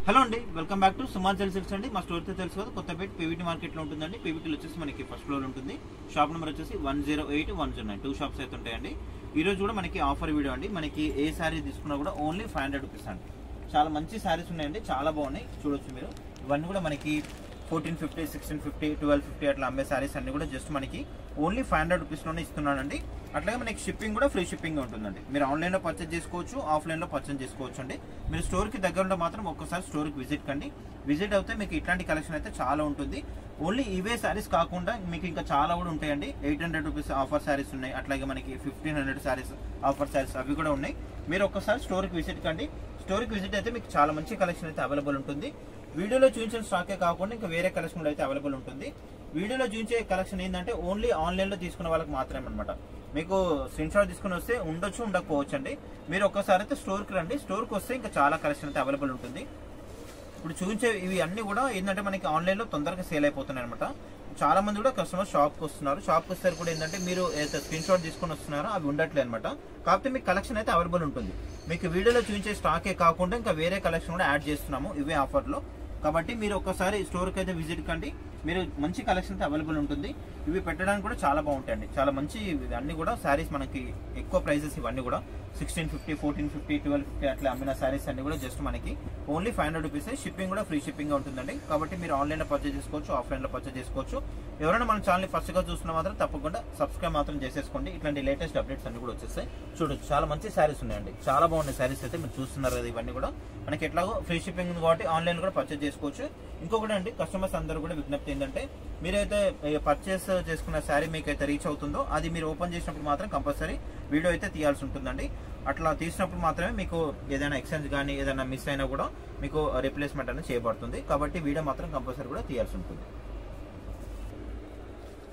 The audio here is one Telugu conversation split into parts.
హలో అండి, వెల్కమ్ బ్యాక్ టు సుమాంజల్ సిల్క్స్ అండి. మా స్టోర్ తెలుసు కదా, కొత్తపేట పీవీటీ మార్కెట్లో ఉంటుందండి. పీవీటీలో వచ్చేసి మనకి ఫస్ట్ ఫ్లోర్ ఉంటుంది. షాప్ నెంబర్ వచ్చేసి 108, 109 2 షాప్స్ అయితే ఉంటాయండి. ఈ రోజు కూడా మనకి ఆఫర్ వీడియో అండి. మనకి ఏ శారీ తీసుకున్నా కూడా ఓన్లీ 500 రూపీస్ అండి. చాలా మంచి శారీస్ ఉన్నాయండి, చాలా బాగున్నాయి, చూడొచ్చు మీరు. ఇవన్నీ కూడా మనకి 1450, 1650, 1250 అట్లా అమ్మే శారీస్ అన్ని కూడా జస్ట్ మనకి ఓన్లీ 500 రూపీస్లోనే ఇస్తున్నానండి. అట్లాగే మనకి షిప్పింగ్ కూడా ఫ్రీ షిప్పింగ్ ఉంటుందండి. మీరు ఆన్లైన్లో పర్చేజ్ చేసుకోవచ్చు, ఆఫ్లైన్లో పర్చేజ్ చేసుకోవచ్చు అండి. మీరు స్టోర్కి దగ్గరలో మాత్రం ఒక్కసారి స్టోర్కి విజిట్ కండి. విజిట్ అవుతే మీకు ఇట్లాంటి కలెక్షన్ అయితే చాలా ఉంటుంది. ఓన్లీ ఇవే శారీస్ కాకుండా మీకు ఇంకా చాలా కూడా ఉంటాయండి. 800 రూపీస్ ఆఫర్ శారీస్ ఉన్నాయి, అట్లాగే మనకి 1500 శారీస్ ఆఫర్ శారీస్ అవి కూడా ఉన్నాయి. మీరు ఒక్కసారి స్టోర్కి విజిట్ కండి. స్టోర్కి విజిట్ అయితే మీకు చాలా మంచి కలెక్షన్ అయితే అవైలబుల్ ఉంటుంది. వీడియోలో చూపించిన స్టాకే కాకుండా ఇంకా వేరే కలెక్షన్ అయితే అవైలబుల్ ఉంటుంది. వీడియోలో చూపించే కలెక్షన్ ఏంటంటే ఓన్లీ ఆన్లైన్లో తీసుకున్న వాళ్ళకి మాత్రమే అనమాట. మీకు స్క్రీన్ షాట్ తీసుకుని వస్తే ఉండొచ్చు, ఉండకపోవచ్చు అండి. మీరు ఒక్కసారి అయితే స్టోర్కి రండి. స్టోర్కి వస్తే ఇంకా చాలా కలెక్షన్ అయితే అవైలబుల్ ఉంటుంది. ఇప్పుడు చూపించే ఇవి అన్ని కూడా ఏంటంటే మనకి ఆన్లైన్లో తొందరగా సేల్ అయిపోతున్నాయి అనమాట. చాలా మంది కూడా కస్టమర్ షాప్కి వస్తున్నారు. షాప్కి వస్తారు కూడా ఏంటంటే మీరు ఏదైతే స్క్రీన్ షాట్ తీసుకొని వస్తున్నారో అవి ఉండట్లేదు అనమాట. కాకపోతే మీకు కలెక్షన్ అయితే అవైలబుల్ ఉంటుంది. మీకు వీడియోలో చూపించే స్టాకే కాకుండా ఇంకా వేరే కలెక్షన్ కూడా యాడ్ చేస్తున్నాము ఇవే ఆఫర్లో. కాబట్టి మీరు ఒక్కసారి స్టోర్కి అయితే విజిట్ కండి. మీరు మంచి కలెక్షన్ అయితే అవైలబుల్ ఉంటుంది. ఇవి పెట్టడానికి కూడా చాలా బాగుంటాయండి, చాలా మంచి అన్ని కూడా శారీస్. మనకి ఎక్కువ ప్రైజెస్ ఇవన్నీ కూడా 1650, 1450, 1250 అట్లా అమ్మిన శారీస్ అన్ని కూడా జస్ట్ మనకి ఓన్లీ 500 రూపీస్. షిప్పింగ్ కూడా ఫ్రీ షిప్పింగ్ ఉంటుందండి. కాబట్టి మీరు ఆన్లైన్లో పర్చేజ్ చేసుకోవచ్చు, ఆఫ్లైన్లో పర్చేజ్ చేసుకోవచ్చు. ఎవరైనా మన ఛానల్ ఫస్ట్గా చూస్తున్నా మాత్రం తప్పకుండా సబ్స్క్రైబ్ మాత్రం చేసేసుకోండి. ఇట్లాంటి లేటెస్ట్ అప్డేట్స్ అన్ని కూడా వచ్చేస్తాయి. చూడొచ్చు, చాలా మంచి శారీస్ ఉన్నాయండి, చాలా బాగున్నాయి శారీస్ అయితే. మీరు చూస్తున్నారు కదా, ఇవన్నీ కూడా మనకి ఎట్లాగో ఫ్రీ షిప్పింగ్ ఉంది కాబట్టి ఆన్లైన్ కూడా పర్చేజ్ చేసుకోవచ్చు. ఇంకొకటి అండి, కస్టమర్స్ అందరూ కూడా విజ్ఞప్తి ఏంటంటే మీరైతే పర్చేస్ చేసుకున్న శారీ మీకు అయితే రీచ్ అవుతుందో అది మీరు ఓపెన్ చేసినప్పుడు మాత్రం కంపల్సరీ వీడియో అయితే తీయాల్సి ఉంటుందండి. అట్లా తీసినప్పుడు మాత్రమే మీకు ఏదైనా ఎక్స్చేంజ్ కానీ ఏదైనా మిస్ అయినా కూడా మీకు రీప్లేస్మెంట్ అనేది చేయబడుతుంది. కాబట్టి వీడియో మాత్రం కంపల్సరీ కూడా తీయాల్సి ఉంటుంది.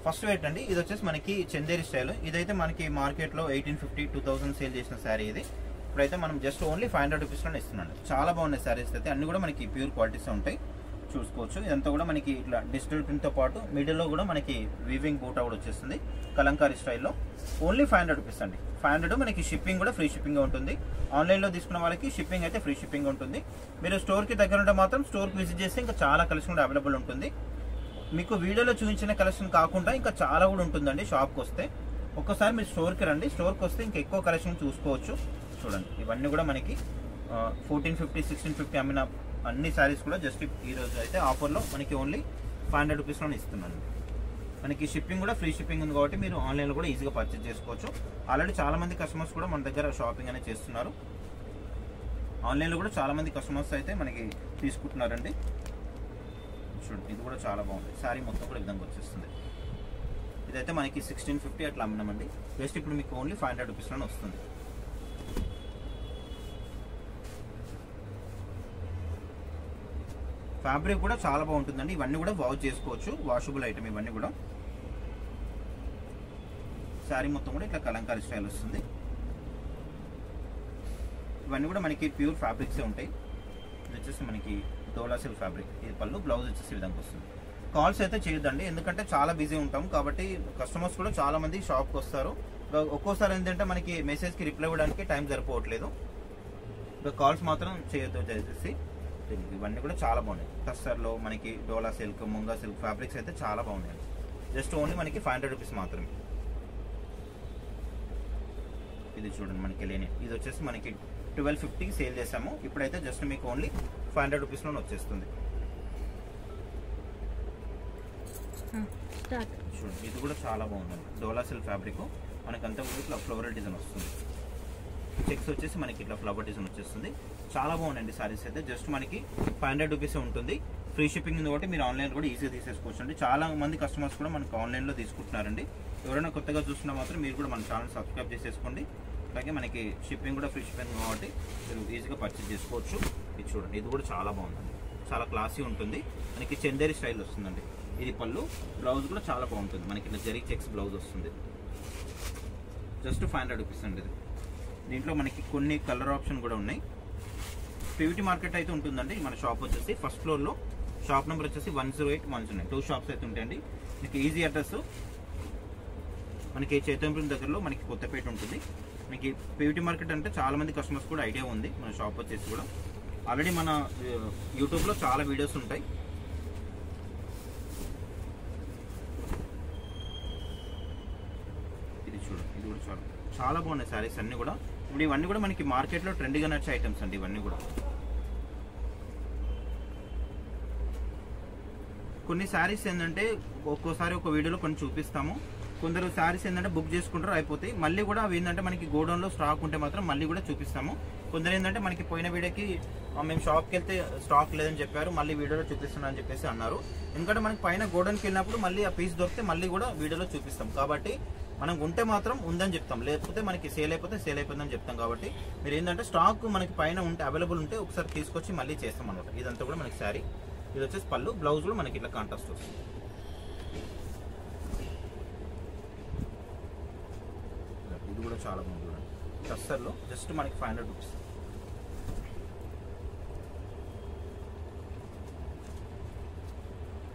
ఫస్ట్ వెయిట్ అండి, ఇది వచ్చేసి మనకి చందేరి స్టైల్. ఇదైతే మనకి మార్కెట్లో 1850, 2000 సేల్ చేసిన శారీ ఇది. ఇప్పుడైతే మనం జస్ట్ ఓన్లీ 500 రూపీస్లోనే ఇస్తున్నాను. చాలా బాగున్నాయి శారీస్ అయితే, అన్ని కూడా మనకి ప్యూర్ క్వాలిటీస్ ఉంటాయి, చూసుకోవచ్చు. ఇదంతా కూడా మనకి ఇట్లా డిజిటల్ ప్రింట్తో పాటు మిడిల్లో కూడా మనకి వీవింగ్ బూటా కూడా వచ్చేస్తుంది కలంకారీ స్టైల్లో. ఓన్లీ 500 రూపీస్ అండి. 500. మనకి షిప్పింగ్ కూడా ఫ్రీ షిప్పింగ్ ఉంటుంది. ఆన్లైన్లో తీసుకున్న వాళ్ళకి షిప్పింగ్ అయితే ఫ్రీ షిప్పింగ్ ఉంటుంది. మీరు స్టోర్కి దగ్గర ఉంటే మాత్రం స్టోర్కి విజిట్ చేస్తే ఇంకా చాలా కలెక్షన్ కూడా అవైలబుల్ ఉంటుంది. మీకు వీడియోలో చూపించిన కలెక్షన్ కాకుండా ఇంకా చాలా కూడా ఉంటుందండి. షాప్కి వస్తే ఒక్కసారి మీరు స్టోర్కి రండి. స్టోర్కి వస్తే ఇంకా ఎక్కువ కలెక్షన్ చూసుకోవచ్చు. చూడండి, ఇవన్నీ కూడా మనకి 1450, 1650 అమ్మిన అన్ని శారీస్ కూడా జస్ట్ ఈరోజు అయితే ఆఫర్లో మనకి ఓన్లీ 500 రూపీస్లోనే ఇస్తున్నాను. మనకి షిప్పింగ్ కూడా ఫ్రీ షిప్పింగ్ ఉంది కాబట్టి మీరు ఆన్లైన్లో కూడా ఈజీగా పర్చేజ్ చేసుకోవచ్చు. ఆల్రెడీ చాలా మంది కస్టమర్స్ కూడా మన దగ్గర షాపింగ్ అనేది చేస్తున్నారు. ఆన్లైన్లో కూడా చాలా మంది కస్టమర్స్ అయితే మనకి తీసుకుంటున్నారండి. చూడండి, ఇది కూడా చాలా బాగుంది. శారీ మొత్తం కూడా ఈ విధంగా వచ్చేస్తుంది. ఇదైతే మనకి 1650 అట్లా అమ్మినామండి. జస్ట్ ఇప్పుడు మీకు ఓన్లీ 500 రూపీస్లోనే వస్తుంది. ఫ్యాబ్రిక్ కూడా చాలా బాగుంటుందండి. ఇవన్నీ కూడా వాష్ చేసుకోవచ్చు, వాషబుల్ ఐటమ్ ఇవన్నీ కూడా. శారీ మొత్తం కూడా ఇట్లా కలంకారీ స్టైల్ వస్తుంది. ఇవన్నీ కూడా మనకి ప్యూర్ ఫ్యాబ్రిక్సే ఉంటాయి. ఇది వచ్చేసి మనకి డోలా సిల్క్ ఫ్యాబ్రిక్. ఇది పళ్ళు, బ్లౌజ్ వచ్చేసి ఈ విధంగా వస్తుంది. కాల్స్ అయితే చేయొద్దండి, ఎందుకంటే చాలా బిజీ ఉంటాం కాబట్టి కస్టమర్స్ కూడా చాలా మంది షాప్కి వస్తారు. ఒక్కోసారి ఏంటంటే మనకి మెసేజ్కి రిప్లై ఇవ్వడానికి టైం సరిపోవట్లేదు. కాల్స్ మాత్రం చేయొద్దు దయచేసి. ఇవన్నీ కూడా చాలా బాగున్నాయి. టస్సర్లో మనకి డోలా సిల్క్, ముంగా సిల్క్ ఫ్యాబ్రిక్స్ అయితే చాలా బాగున్నాయి. జస్ట్ ఓన్లీ మనకి 500 రూపీస్ మాత్రమే. ఇది చూడండి, మనకి లేని ఇది వచ్చేసి మనకి 1250 సేల్ చేసాము. ఇప్పుడైతే జస్ట్ మీకు ఓన్లీ 500 రూపీస్లోనే వచ్చేస్తుంది. చూడండి, ఇది కూడా చాలా బాగుందండి. డోలా సిల్క్ ఫ్యాబ్రిక్ మనకంతా కూడా ఇట్లా ఫ్లోరల్ డిజైన్ వస్తుంది. చెక్స్ వచ్చేసి మనకి ఇట్లా ఫ్లవర్ డిజైన్ వచ్చేస్తుంది. చాలా బాగుందండి సారీస్ అయితే. జస్ట్ మనకి 500 రూపీస్ ఉంటుంది. ఫ్రీ షిప్పింగ్ ఉంది కాబట్టి మీరు ఆన్లైన్ కూడా ఈజీగా తీసేసుకోవచ్చు అండి. చాలా మంది కస్టమర్స్ కూడా మనకు ఆన్లైన్లో తీసుకుంటున్నారండి. ఎవరైనా కొత్తగా చూస్తున్నా మాత్రం మీరు కూడా మన ఛానల్ సబ్స్క్రైబ్ చేసేసుకోండి. అలాగే మనకి షిప్పింగ్ కూడా ఫ్రీ షిప్పింగ్ కాబట్టి మీరు ఈజీగా పర్చేజ్ చేసుకోవచ్చు. ఇది చూడండి, ఇది కూడా చాలా బాగుందండి, చాలా క్లాసీ ఉంటుంది. మనకి చందేరి స్టైల్ వస్తుందండి. ఇది పళ్ళు, బ్లౌజ్ కూడా చాలా బాగుంటుంది. మనకి ఇట్లా జరీ చెక్స్ బ్లౌజ్ వస్తుంది. జస్ట్ 500 రూపీస్ అండి ఇది. దీంట్లో మనకి కొన్ని కలర్ ఆప్షన్ కూడా ఉన్నాయి. పీవీటీ మార్కెట్ అయితే ఉంటుందండి. మన షాప్ వచ్చేసి ఫస్ట్ ఫ్లోర్లో. షాప్ నెంబర్ వచ్చేసి 108, 109 2 షాప్స్ అయితే ఉంటాయండి. మీకు ఈజీ అడ్రస్ మనకి చైతన్యపురం దగ్గరలో మనకి కొత్తపేట ఉంటుంది. మీకు పీవీటీ మార్కెట్ అంటే చాలా మంది కస్టమర్స్ కూడా ఐడియా ఉంది. మన షాప్ వచ్చేసి కూడా ఆల్రెడీ మన యూట్యూబ్లో చాలా వీడియోస్ ఉంటాయి. ఇది చూడండి, ఇది కూడా చాలా బాగున్నాయి శారీస్ అన్నీ కూడా. ఇప్పుడు ఇవన్నీ కూడా మనకి మార్కెట్లో ట్రెండ్గా నచ్చే ఐటమ్స్ అండి ఇవన్నీ కూడా. కొన్ని శారీస్ ఏంటంటే ఒక్కోసారి ఒక వీడియోలో కొన్ని చూపిస్తాము, కొందరు శారీస్ ఏంటంటే బుక్ చేసుకుంటారు అయిపోతాయి, మళ్ళీ కూడా అవి ఏంటంటే మనకి గోడౌన్లో స్టాక్ ఉంటే మాత్రం మళ్ళీ కూడా చూపిస్తాము. కొందరు ఏంటంటే మనకి పోయిన వీడియోకి మేము షాప్కి వెళ్తే స్టాక్ లేదని చెప్పారు, మళ్ళీ వీడియోలో చూపిస్తున్నా అని చెప్పేసి అన్నారు. ఎందుకంటే మనకి పైన గోడౌన్కి వెళ్ళినప్పుడు మళ్ళీ ఆ పీస్ దొరికితే మళ్ళీ కూడా వీడియోలో చూపిస్తాం. కాబట్టి మనం ఉంటే మాత్రం ఉందని చెప్తాం, లేకపోతే మనకి సేల్ అయిపోతుందని చెప్తాం. కాబట్టి మీరు ఏంటంటే స్టాక్ మనకి పైన ఉంటే అవైలబుల్ ఉంటే ఒకసారి తీసుకొచ్చి మళ్ళీ చేస్తాం అనమాట. ఇదంతా కూడా మనకి శారీ, ఇది వచ్చేసి పళ్ళు, బ్లౌజ్ కూడా మనకి ఇట్లా కాంట్రాస్ట్ వస్తుంది. ఇది కూడా చాలా బాగుంది చూడండి, టస్సర్లో జస్ట్ మనకి 500 రూపీస్.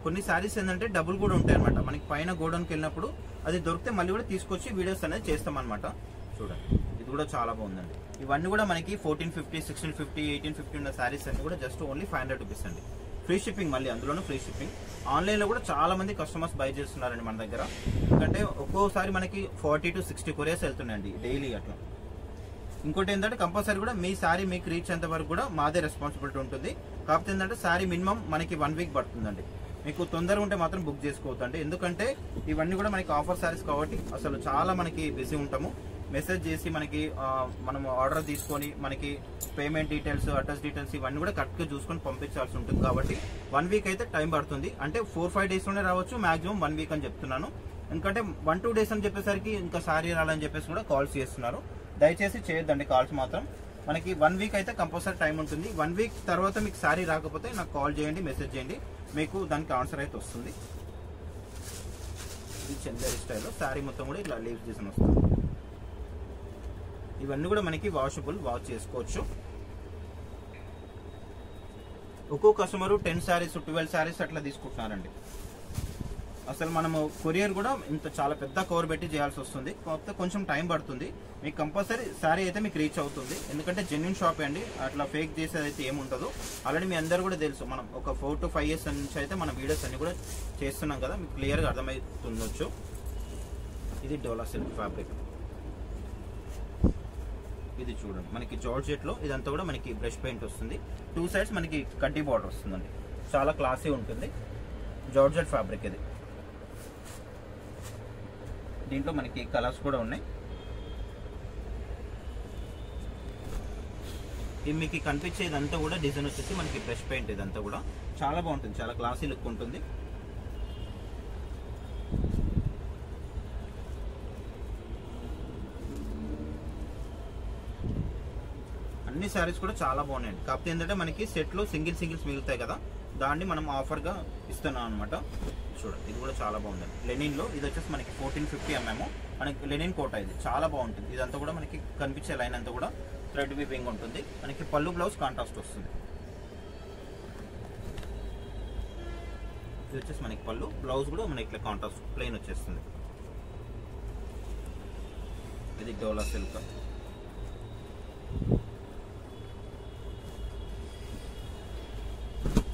కొన్ని శారీస్ ఏంటంటే డబుల్ కూడా ఉంటాయి అనమాట, మనకి పైన గోడౌన్కి వెళ్ళినప్పుడు అది దొరికితే మళ్ళీ కూడా తీసుకొచ్చి వీడియోస్ అనేది చేస్తాం అనమాట. చూడండి, ఇది కూడా చాలా బాగుందండి. ఇవన్నీ కూడా మనకి 1450, 1650, 1850 ఉన్న శారీస్ అన్ని కూడా జస్ట్ ఓన్లీ 500 రూపీస్ అండి. ఫ్రీ షిప్పింగ్, మళ్ళీ అందులోనూ ఫ్రీ షిప్పింగ్. ఆన్లైన్లో కూడా చాలా మంది కస్టమర్స్ బై చేస్తున్నారండి మన దగ్గర. ఎందుకంటే ఒక్కోసారి మనకి 40 to 60 కొరియర్స్ వెళ్తున్నాయండి డైలీ అట్లా. ఇంకోటి ఏంటంటే కంపల్సరీ కూడా మీ శారీ మీకు రీచ్ అయ్యేంత వరకు కూడా మాదే రెస్పాన్సిబిలిటీ ఉంటుంది. కాకపోతే ఏంటంటే శారీ మినిమం మనకి 1 వీక్ పడుతుందండి. మీకు తొందరగా ఉంటే మాత్రం బుక్ చేసుకోవద్దండి, ఎందుకంటే ఇవన్నీ కూడా మనకి ఆఫర్ శారీస్ కాబట్టి అసలు చాలా మనకి బిజీ ఉంటాము. మెసేజ్ చేసి మనకి మనం ఆర్డర్ తీసుకొని మనకి పేమెంట్ డీటెయిల్స్, అడ్రస్ డీటెయిల్స్ ఇవన్నీ కూడా కరెక్ట్గా చూసుకొని పంపించాల్సి ఉంటుంది. కాబట్టి 1 వీక్ అయితే టైం పడుతుంది. అంటే 4-5 డేస్లోనే రావచ్చు, మాక్సిమం 1 వీక్ అని చెప్తున్నాను. ఎందుకంటే 1-2 డేస్ అని చెప్పేసరికి ఇంకా శారీ రాలని చెప్పేసి కూడా కాల్స్ చేస్తున్నారు. దయచేసి చేయొద్దండి కాల్స్ మాత్రం. మనకి 1 వీక్ అయితే కంపల్సరీ టైం ఉంటుంది. 1 వీక్ తర్వాత మీకు శారీ రాకపోతే నాకు కాల్ చేయండి, మెసేజ్ చేయండి, మీకు దానికి ఆన్సర్ అయితే వస్తుంది. ఈ చందేరి స్టైల్లో శారీ మొత్తం కూడా ఇట్లా లీవ్స్ చేసి వస్తుంది. ఇవన్నీ కూడా మనకి వాషబుల్, వాష్ చేసుకోవచ్చు. ఒక్కో కస్టమరు 10 శారీస్ 12 శారీస్ అట్లా తీసుకుంటున్నారండి. అసలు మనము కొరియర్ కూడా ఇంత చాలా పెద్ద కవర్ పెట్టి చేయాల్సి వస్తుంది, కాకపోతే కొంచెం టైం పడుతుంది. మీకు కంపల్సరీ శారీ అయితే మీకు రీచ్ అవుతుంది, ఎందుకంటే జెన్యూన్ షాప్ అండి, అట్లా ఫేక్ చేసేది అయితే ఏముండదు. ఆల్రెడీ మీ అందరూ కూడా తెలుసు, మనం ఒక 4 to 5 years నుంచి అయితే మన వీడియోస్ అన్ని కూడా చేస్తున్నాం కదా, మీకు క్లియర్గా అర్థమవుతుండొచ్చు. ఇది డోలా సిల్క్ ఫ్యాబ్రిక్. ఇది చూడండి, మనకి జార్జెట్లో ఇదంతా కూడా మనకి బ్రష్ పెయింట్ వస్తుంది. 2 sides మనకి కడ్డీ బార్డర్ వస్తుందండి, చాలా క్లాసీ ఉంటుంది. జార్జెట్ ఫ్యాబ్రిక్ ఇది. దీంట్లో మనకి కలర్స్ కూడా ఉన్నాయి. ఇది మీకు కనిపించేదంతా కూడా డిజైన్ వచ్చేసి మనకి బ్రష్ పెయింట్, ఇదంతా కూడా చాలా బాగుంటుంది, చాలా క్లాసీ లుక్ ఉంటుంది. అన్ని శారీస్ కూడా చాలా బాగున్నాయండి. కాకపోతే ఏంటంటే మనకి సెట్లో సింగిల్స్ మిగులుతాయి కదా, దాన్ని మనం ఆఫర్గా ఇస్తున్నాం అనమాట. చూడండి, ఇది కూడా చాలా బాగుందండి. లెనిన్లో ఇది వచ్చేసి మనకి 1450 mm మనకి లెనిన్ కోట. ఇది చాలా బాగుంటుంది. ఇదంతా కూడా మనకి కనిపించే లైన్ అంతా కూడా థ్రెడ్ వీవింగ్ ఉంటుంది. మనకి పళ్ళు, బ్లౌజ్ కాంట్రాస్ట్ వస్తుంది. ఇది వచ్చేసి మనకి పళ్ళు, బ్లౌజ్ కూడా మనకి ఇట్లా కాంట్రాస్ట్ ప్లెయిన్ వచ్చేస్తుంది. ఇది డోలా సిల్క్.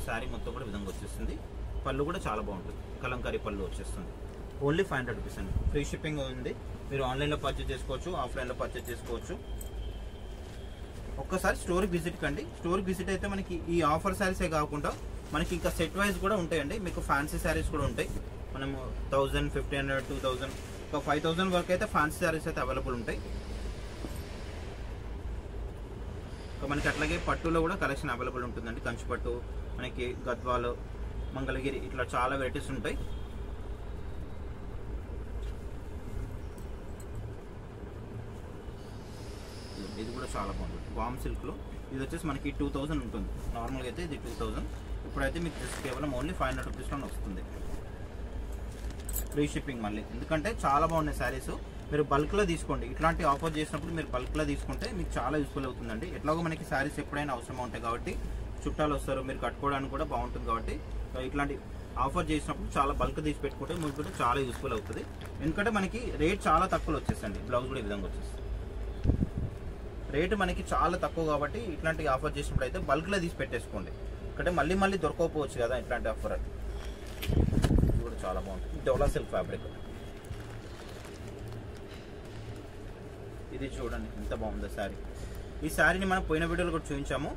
శారీ మొత్తం కూడా విధంగా వచ్చేస్తుంది. పళ్ళు కూడా చాలా బాగుంటుంది, కలంకారీ పళ్ళు వచ్చేస్తుంది. ఓన్లీ 500 రూపీస్ అండి. ఫ్రీ షిప్పింగ్ ఉంది. మీరు ఆన్లైన్లో పర్చేజ్ చేసుకోవచ్చు, ఆఫ్లైన్లో పర్చేజ్ చేసుకోవచ్చు. ఒక్కసారి స్టోర్కి విజిట్ కండి. స్టోర్కి విజిట్ అయితే మనకి ఈ ఆఫర్ శారీసే కాకుండా మనకి ఇంకా సెట్ వైజ్ కూడా ఉంటాయండి. మీకు ఫ్యాన్సీ శారీస్ కూడా ఉంటాయి. మనము 1000, 1500, 2000, ఒక 5000 వరకు అయితే ఫ్యాన్సీ శారీస్ అయితే అవైలబుల్ ఉంటాయి. మనకి అట్లాగే పట్టులో కూడా కలెక్షన్ అవైలబుల్ ఉంటుందండి. కంచి పట్టు, మనకి గద్వాలు, మంగళగిరి, ఇట్లా చాలా వెరైటీస్ ఉంటాయి. ఇది కూడా చాలా బాగుంటుంది. వామ్ సిల్క్లో ఇది వచ్చేసి మనకి 2000 ఉంటుంది. నార్మల్గా అయితే ఇది 2000. ఇప్పుడైతే మీకు జస్ట్ కేవలం ఓన్లీ 500 రూపీస్లోనే వస్తుంది. ఫ్రీ షిప్పింగ్ మళ్ళీ, ఎందుకంటే చాలా బాగున్నాయి శారీస్. మీరు బల్క్లో తీసుకోండి. ఇట్లాంటి ఆఫర్ చేసినప్పుడు మీరు బల్క్లో తీసుకుంటే మీకు చాలా యూస్ఫుల్ అవుతుందండి. ఎట్లాగో మనకి శారీస్ ఎప్పుడైనా అవసరం ఉంటాయి కాబట్టి, చుట్టాలు వస్తారు, మీరు కట్టుకోవడానికి కూడా బాగుంటుంది. కాబట్టి ఇట్లాంటి ఆఫర్ చేసినప్పుడు చాలా బల్క్ తీసి పెట్టుకుంటే మీకు కూడా చాలా యూస్ఫుల్ అవుతుంది. ఎందుకంటే మనకి రేట్ చాలా తక్కువలో వచ్చేసండి. బ్లౌజ్ కూడా ఈ విధంగా వచ్చేస్తుంది. రేటు మనకి చాలా తక్కువ కాబట్టి ఇట్లాంటి ఆఫర్ చేసినప్పుడు అయితే బల్క్లో తీసి పెట్టేసుకోండి. అంటే మళ్ళీ మళ్ళీ దొరకకపోవచ్చు కదా ఇట్లాంటి ఆఫర్. ఇది కూడా చాలా బాగుంటుంది, డోలా సిల్క్ ఫ్యాబ్రిక్. ఇది చూడండి ఎంత బాగుందో శారీ. ఈ శారీని మనం పోయిన వీడియోలో కూడా చూపించాము.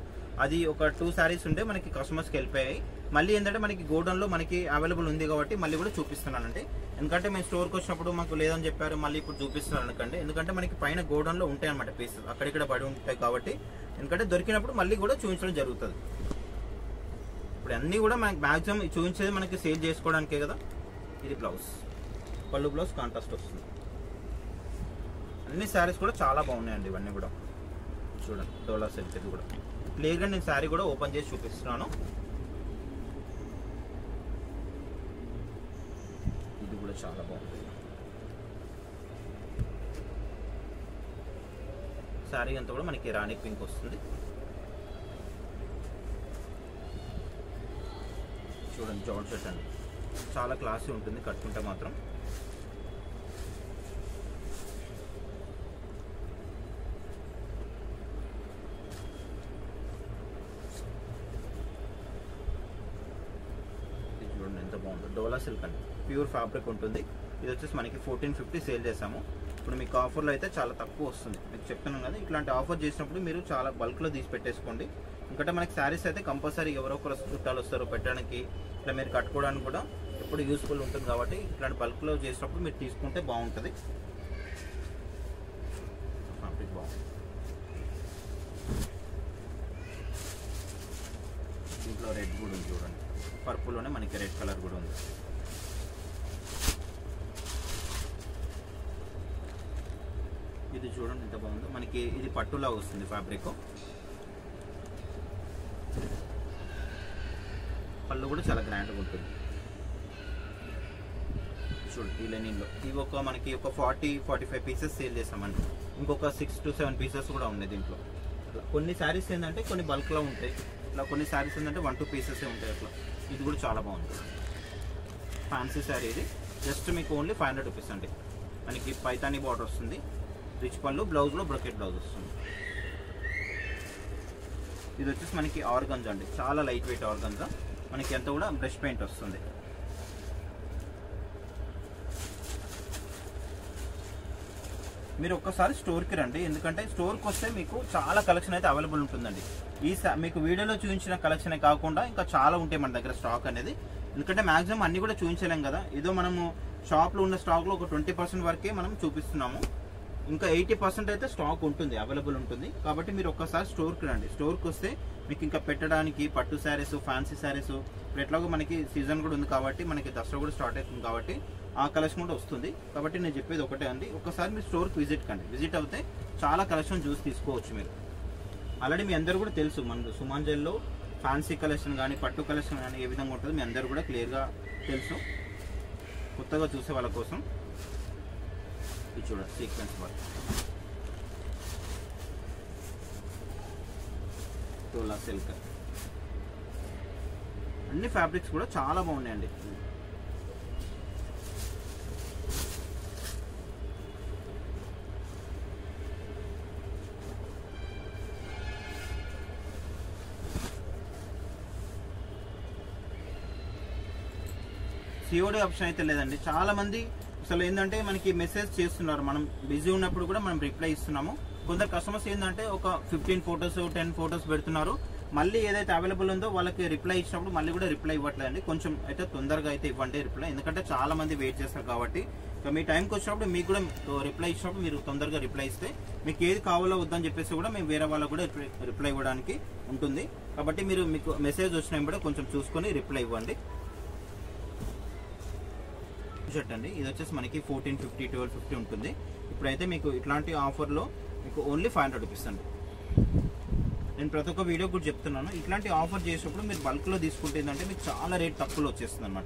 అది ఒక 2 శారీస్ ఉంటే మనకి కస్టమర్స్కి వెళ్ళిపోయాయి. మళ్ళీ ఏంటంటే మనకి గోడౌన్లో మనకి అవైలబుల్ ఉంది కాబట్టి మళ్ళీ కూడా చూపిస్తున్నానండి. ఎందుకంటే మేము స్టోర్కి వచ్చినప్పుడు మాకు లేదని చెప్పారు, మళ్ళీ ఇప్పుడు చూపిస్తున్నాను అనుకండి. ఎందుకంటే మనకి పైన గోడౌన్లో ఉంటాయి అన్నమాట పీసెస్, అక్కడిక్కడ పడి ఉంటాయి కాబట్టి ఎందుకంటే దొరికినప్పుడు మళ్ళీ కూడా చూపించడం జరుగుతుంది. ఇప్పుడు అన్నీ కూడా మనకి మ్యాక్సిమం చూపించేది మనకి సేల్ చేసుకోవడానికే కదా. ఇది బ్లౌజ్, పళ్ళు బ్లౌజ్ కాంట్రాస్ట్ వస్తుంది. అన్ని శారీస్ కూడా చాలా బాగున్నాయండి ఇవన్నీ కూడా. చూడండి డోలా సిల్క్. ఇది కూడా క్లియర్గా నేను శారీ కూడా ఓపెన్ చేసి చూపిస్తున్నాను. ఇది కూడా చాలా బాగుంది. శారీ అంతా కూడా మనకి రాణి పింక్ వస్తుంది. చూడండి జార్జ్ సెట్ అండి, చాలా క్లాసీ ఉంటుంది కట్టుకుంటే మాత్రం. ఎంత బాగుంటుంది, డోలా సిల్క్ అండి, ప్యూర్ ఫ్యాబ్రిక్ ఉంటుంది. ఇది వచ్చేసి మనకి 1450 సేల్ చేసాము. ఇప్పుడు మీకు ఆఫర్లో అయితే చాలా తక్కువ వస్తుంది. మీకు చెప్తున్నాను కదా, ఇట్లాంటి ఆఫర్ చేసినప్పుడు మీరు చాలా బల్క్లో తీసి పెట్టేసుకోండి. ఎందుకంటే మనకి శారీస్ అయితే కంపల్సరీ ఎవరో ఒకరు చుట్టాలు వస్తారు పెట్టడానికి, ఇట్లా మీరు కట్టుకోవడానికి కూడా ఎప్పుడు యూస్ఫుల్ ఉంటుంది కాబట్టి ఇట్లాంటి బల్క్లో చేసినప్పుడు మీరు తీసుకుంటే బాగుంటుంది. ఫ్యాబ్రిక్ బాగుంది. దీంట్లో రెడ్ కూడా ఉంది చూడండి, పర్పుల్లోనే మనకి రెడ్ కలర్ కూడా ఉంది. ఇది చూడండి ఎంత బాగుందో. మనకి ఇది పట్టులా వస్తుంది ఫ్యాబ్రిక్. పళ్ళు కూడా చాలా గ్రాండ్గా ఉంటుంది. చూడండి ఈ లెనిన్లో ఇవి మనకి ఒక 40-45 పీసెస్ సేల్ చేస్తామండి. ఇంకొక 6 to 7 పీసెస్ కూడా ఉన్నాయి దీంట్లో. అట్లా కొన్ని శారీస్ ఏంటంటే కొన్ని బల్క్లో ఉంటాయి, ఇట్లా కొన్ని శారీస్ ఏంటంటే 1-2 పీసెస్ ఉంటాయి అట్లా. ఇది కూడా చాలా బాగుంది, ఫ్యాన్సీ శారీ. ఇది జస్ట్ మీకు ఓన్లీ 500 రూపీస్ అండి. మనకి పైతానీ బార్డర్ వస్తుంది, రిచ్ పళ్ళు, బ్లౌజ్లో బ్రొకెట్ బ్లౌజ్ వస్తుంది. ఇది వచ్చేసి మనకి ఆర్గంజా అండి, చాలా లైట్ వెయిట్ ఆర్గంజా. మనకి ఎంత కూడా బ్రష్ పెయింట్ వస్తుంది. మీరు ఒక్కసారి స్టోర్కి రండి, ఎందుకంటే స్టోర్కి వస్తే మీకు చాలా కలెక్షన్ అయితే అవైలబుల్ ఉంటుందండి. మీకు వీడియోలో చూపించిన కలెక్షనే కాకుండా ఇంకా చాలా ఉంటాయి మన దగ్గర స్టాక్ అనేది. ఎందుకంటే మాక్సిమం అన్ని కూడా చూపించలేం కదా, ఏదో మనము షాప్లో ఉన్న స్టాక్లో ఒక 20% వరకే మనం చూపిస్తున్నాము. ఇంకా 80% అయితే స్టాక్ ఉంటుంది, అవైలబుల్ ఉంటుంది. కాబట్టి మీరు ఒక్కసారి స్టోర్కి రండి. స్టోర్కి వస్తే మీకు ఇంకా పెట్టడానికి పట్టు శారీస్, ఫ్యాన్సీ శారీస్, ఇప్పుడు ఎట్లాగో మనకి సీజన్ కూడా ఉంది కాబట్టి మనకి దసరా కూడా స్టార్ట్ అవుతుంది కాబట్టి ఆ కలెక్షన్ కూడా వస్తుంది. కాబట్టి నేను చెప్పేది ఒకటే అండి, ఒకసారి మీరు స్టోర్కి విజిట్ అవుతే చాలా కలెక్షన్ చూసి తీసుకోవచ్చు మీరు. ఆల్రెడీ మీ అందరూ కూడా తెలుసు, మన సుమాంజల్లో ఫ్యాన్సీ కలెక్షన్ కానీ పట్టు కలెక్షన్ కానీ ఏ విధంగా ఉంటుందో మీ అందరూ కూడా క్లియర్గా తెలుసు. కొత్తగా చూసే వాళ్ళ కోసం ఇది చూడండి, సీక్వెన్స్ వర్క్, డోలా సిల్క్. అన్ని ఫ్యాబ్రిక్స్ కూడా చాలా బాగున్నాయండి. సిఓడి ఆప్షన్ అయితే లేదండి. చాలా మంది అసలు ఏంటంటే మనకి మెసేజ్ చేస్తున్నారు, మనం బిజీ ఉన్నప్పుడు కూడా మనం రిప్లై ఇస్తున్నాము. కొందరు కస్టమర్స్ ఏంటంటే ఒక 15 ఫొటోస్ 10 ఫొటోస్ పెడుతున్నారు, మళ్ళీ ఏదైతే అవైలబుల్ ఉందో వాళ్ళకి రిప్లై ఇచ్చినప్పుడు మళ్ళీ కూడా రిప్లై ఇవ్వట్లేదండి. కొంచెం అయితే తొందరగా అయితే ఇవ్వండి రిప్లై, ఎందుకంటే చాలా మంది వెయిట్ చేస్తారు కాబట్టి. మీ టైంకి వచ్చినప్పుడు మీకు కూడా రిప్లై ఇచ్చినప్పుడు మీరు తొందరగా రిప్లై ఇస్తే మీకు ఏది కావాలో వద్దని చెప్పేసి కూడా మేము వేరే వాళ్ళకు కూడా రిప్లై ఇవ్వడానికి ఉంటుంది. కాబట్టి మీకు మెసేజ్ వచ్చినా కూడా కొంచెం చూసుకొని రిప్లై ఇవ్వండి. షర్ట్ అండి, ఇది వచ్చేసి మనకి 1450 1250 ఉంటుంది. ఇప్పుడైతే మీకు ఇట్లాంటి ఆఫర్లో మీకు ఓన్లీ 500 రూపీస్ అండి. నేను ప్రతి ఒక్క వీడియో కూడా చెప్తున్నాను, ఇట్లాంటి ఆఫర్ చేసినప్పుడు మీరు బల్క్లో తీసుకుంటే ఏంటంటే మీకు చాలా రేట్ తక్కువలో వచ్చేస్తుంది అనమాట.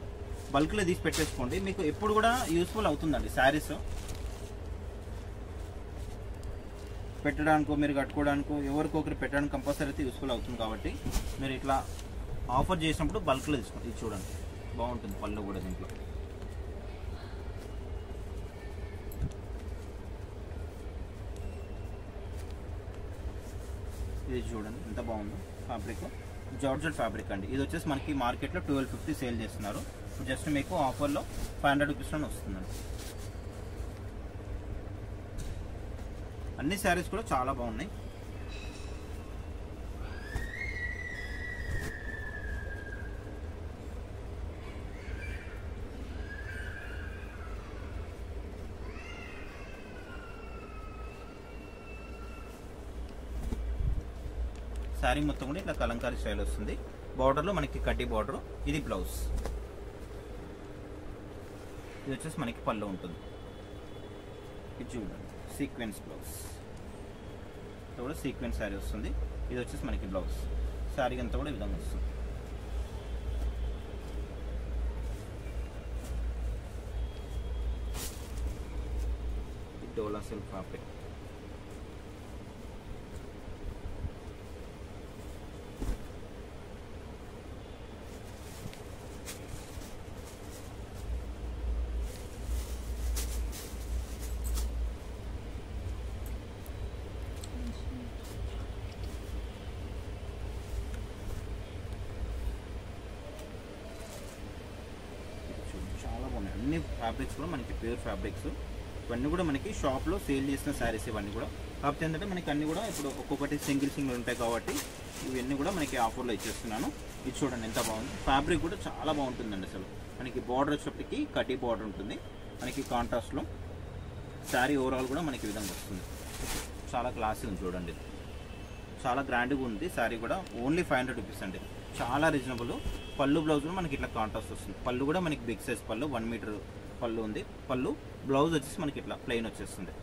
బల్క్లో తీసి పెట్టేసుకోండి, మీకు ఎప్పుడు కూడా యూస్ఫుల్ అవుతుందండి. శారీస్ పెట్టడానికో మీరు కట్టుకోవడానికో ఎవరికొకరు పెట్టడానికి కంపల్సరీ అయితే యూస్ఫుల్ అవుతుంది. కాబట్టి మీరు ఇట్లా ఆఫర్ చేసినప్పుడు బల్క్లో తీసుకోండి. ఇది చూడండి బాగుంటుంది, పళ్ళు కూడా దీంట్లో. ఇది చూడండి ఎంత బాగుందో ఫ్యాబ్రిక్, జార్జెట్ ఫ్యాబ్రిక్ అండి. ఇది వచ్చేసి మనకి మార్కెట్లో 1250 సేల్ చేస్తున్నారు. జస్ట్ మీకు ఆఫర్లో 500 రూపీస్లోనే వస్తుందండి. అన్ని శారీస్ కూడా చాలా బాగున్నాయి. శారీ మొత్తం కూడా ఇట్లా కలంకారీ స్టైల్ వస్తుంది. బార్డర్లో మనకి కడ్డీ బార్డర్, ఇది బ్లౌజ్. ఇది వచ్చేసి మనకి పళ్ళు ఉంటుంది. ఇది చూడండి సీక్వెన్స్ బ్లౌజ్, ఇది కూడా సీక్వెన్స్ శారీ వస్తుంది. ఇది వచ్చేసి మనకి బ్లౌజ్. శారీ అంతా కూడా ఈ విధంగా వస్తుంది. డోలా సిల్క్ ఫ్యాబ్రిక్. చాలా బాగున్నాయి అన్ని ఫ్యాబ్రిక్స్ కూడా మనకి ప్యూర్ ఫ్యాబ్రిక్స్. ఇవన్నీ కూడా మనకి షాప్లో సేల్ చేసిన శారీస్ ఇవన్నీ కూడా. కాకపోతే ఏంటంటే మనకి అన్ని కూడా ఇప్పుడు ఒక్కొక్కటి సింగిల్ ఉంటాయి కాబట్టి ఇవన్నీ కూడా మనకి ఆఫర్లో ఇచ్చేస్తున్నాను. ఇది చూడండి ఎంత బాగుంది. ఫ్యాబ్రిక్ కూడా చాలా బాగుంటుందండి. అసలు మనకి బార్డర్ వచ్చేటప్పటికి కడ్డీ బార్డర్ ఉంటుంది మనకి కాంట్రాస్ట్లో. శారీ ఓవరాల్ కూడా మనకి ఈ విధంగా వస్తుంది. చాలా క్లాసీ ఉంది చూడండి, చాలా గ్రాండ్గా ఉంది. శారీ కూడా ఓన్లీ 500 రూపీస్ అండి, చాలా రీజనబుల్. పళ్ళు బ్లౌజ్ కూడా మనకి ఇట్లా కాంట్రాస్ట్ వస్తుంది. పళ్ళు కూడా మనకి బిగ్ సైజ్ పళ్ళు, 1 మీటర్ పళ్ళు ఉంది. పళ్ళు బ్లౌజ్ వచ్చేసి మనకి ఇట్లా ప్లెయిన్ వచ్చేస్తుంది.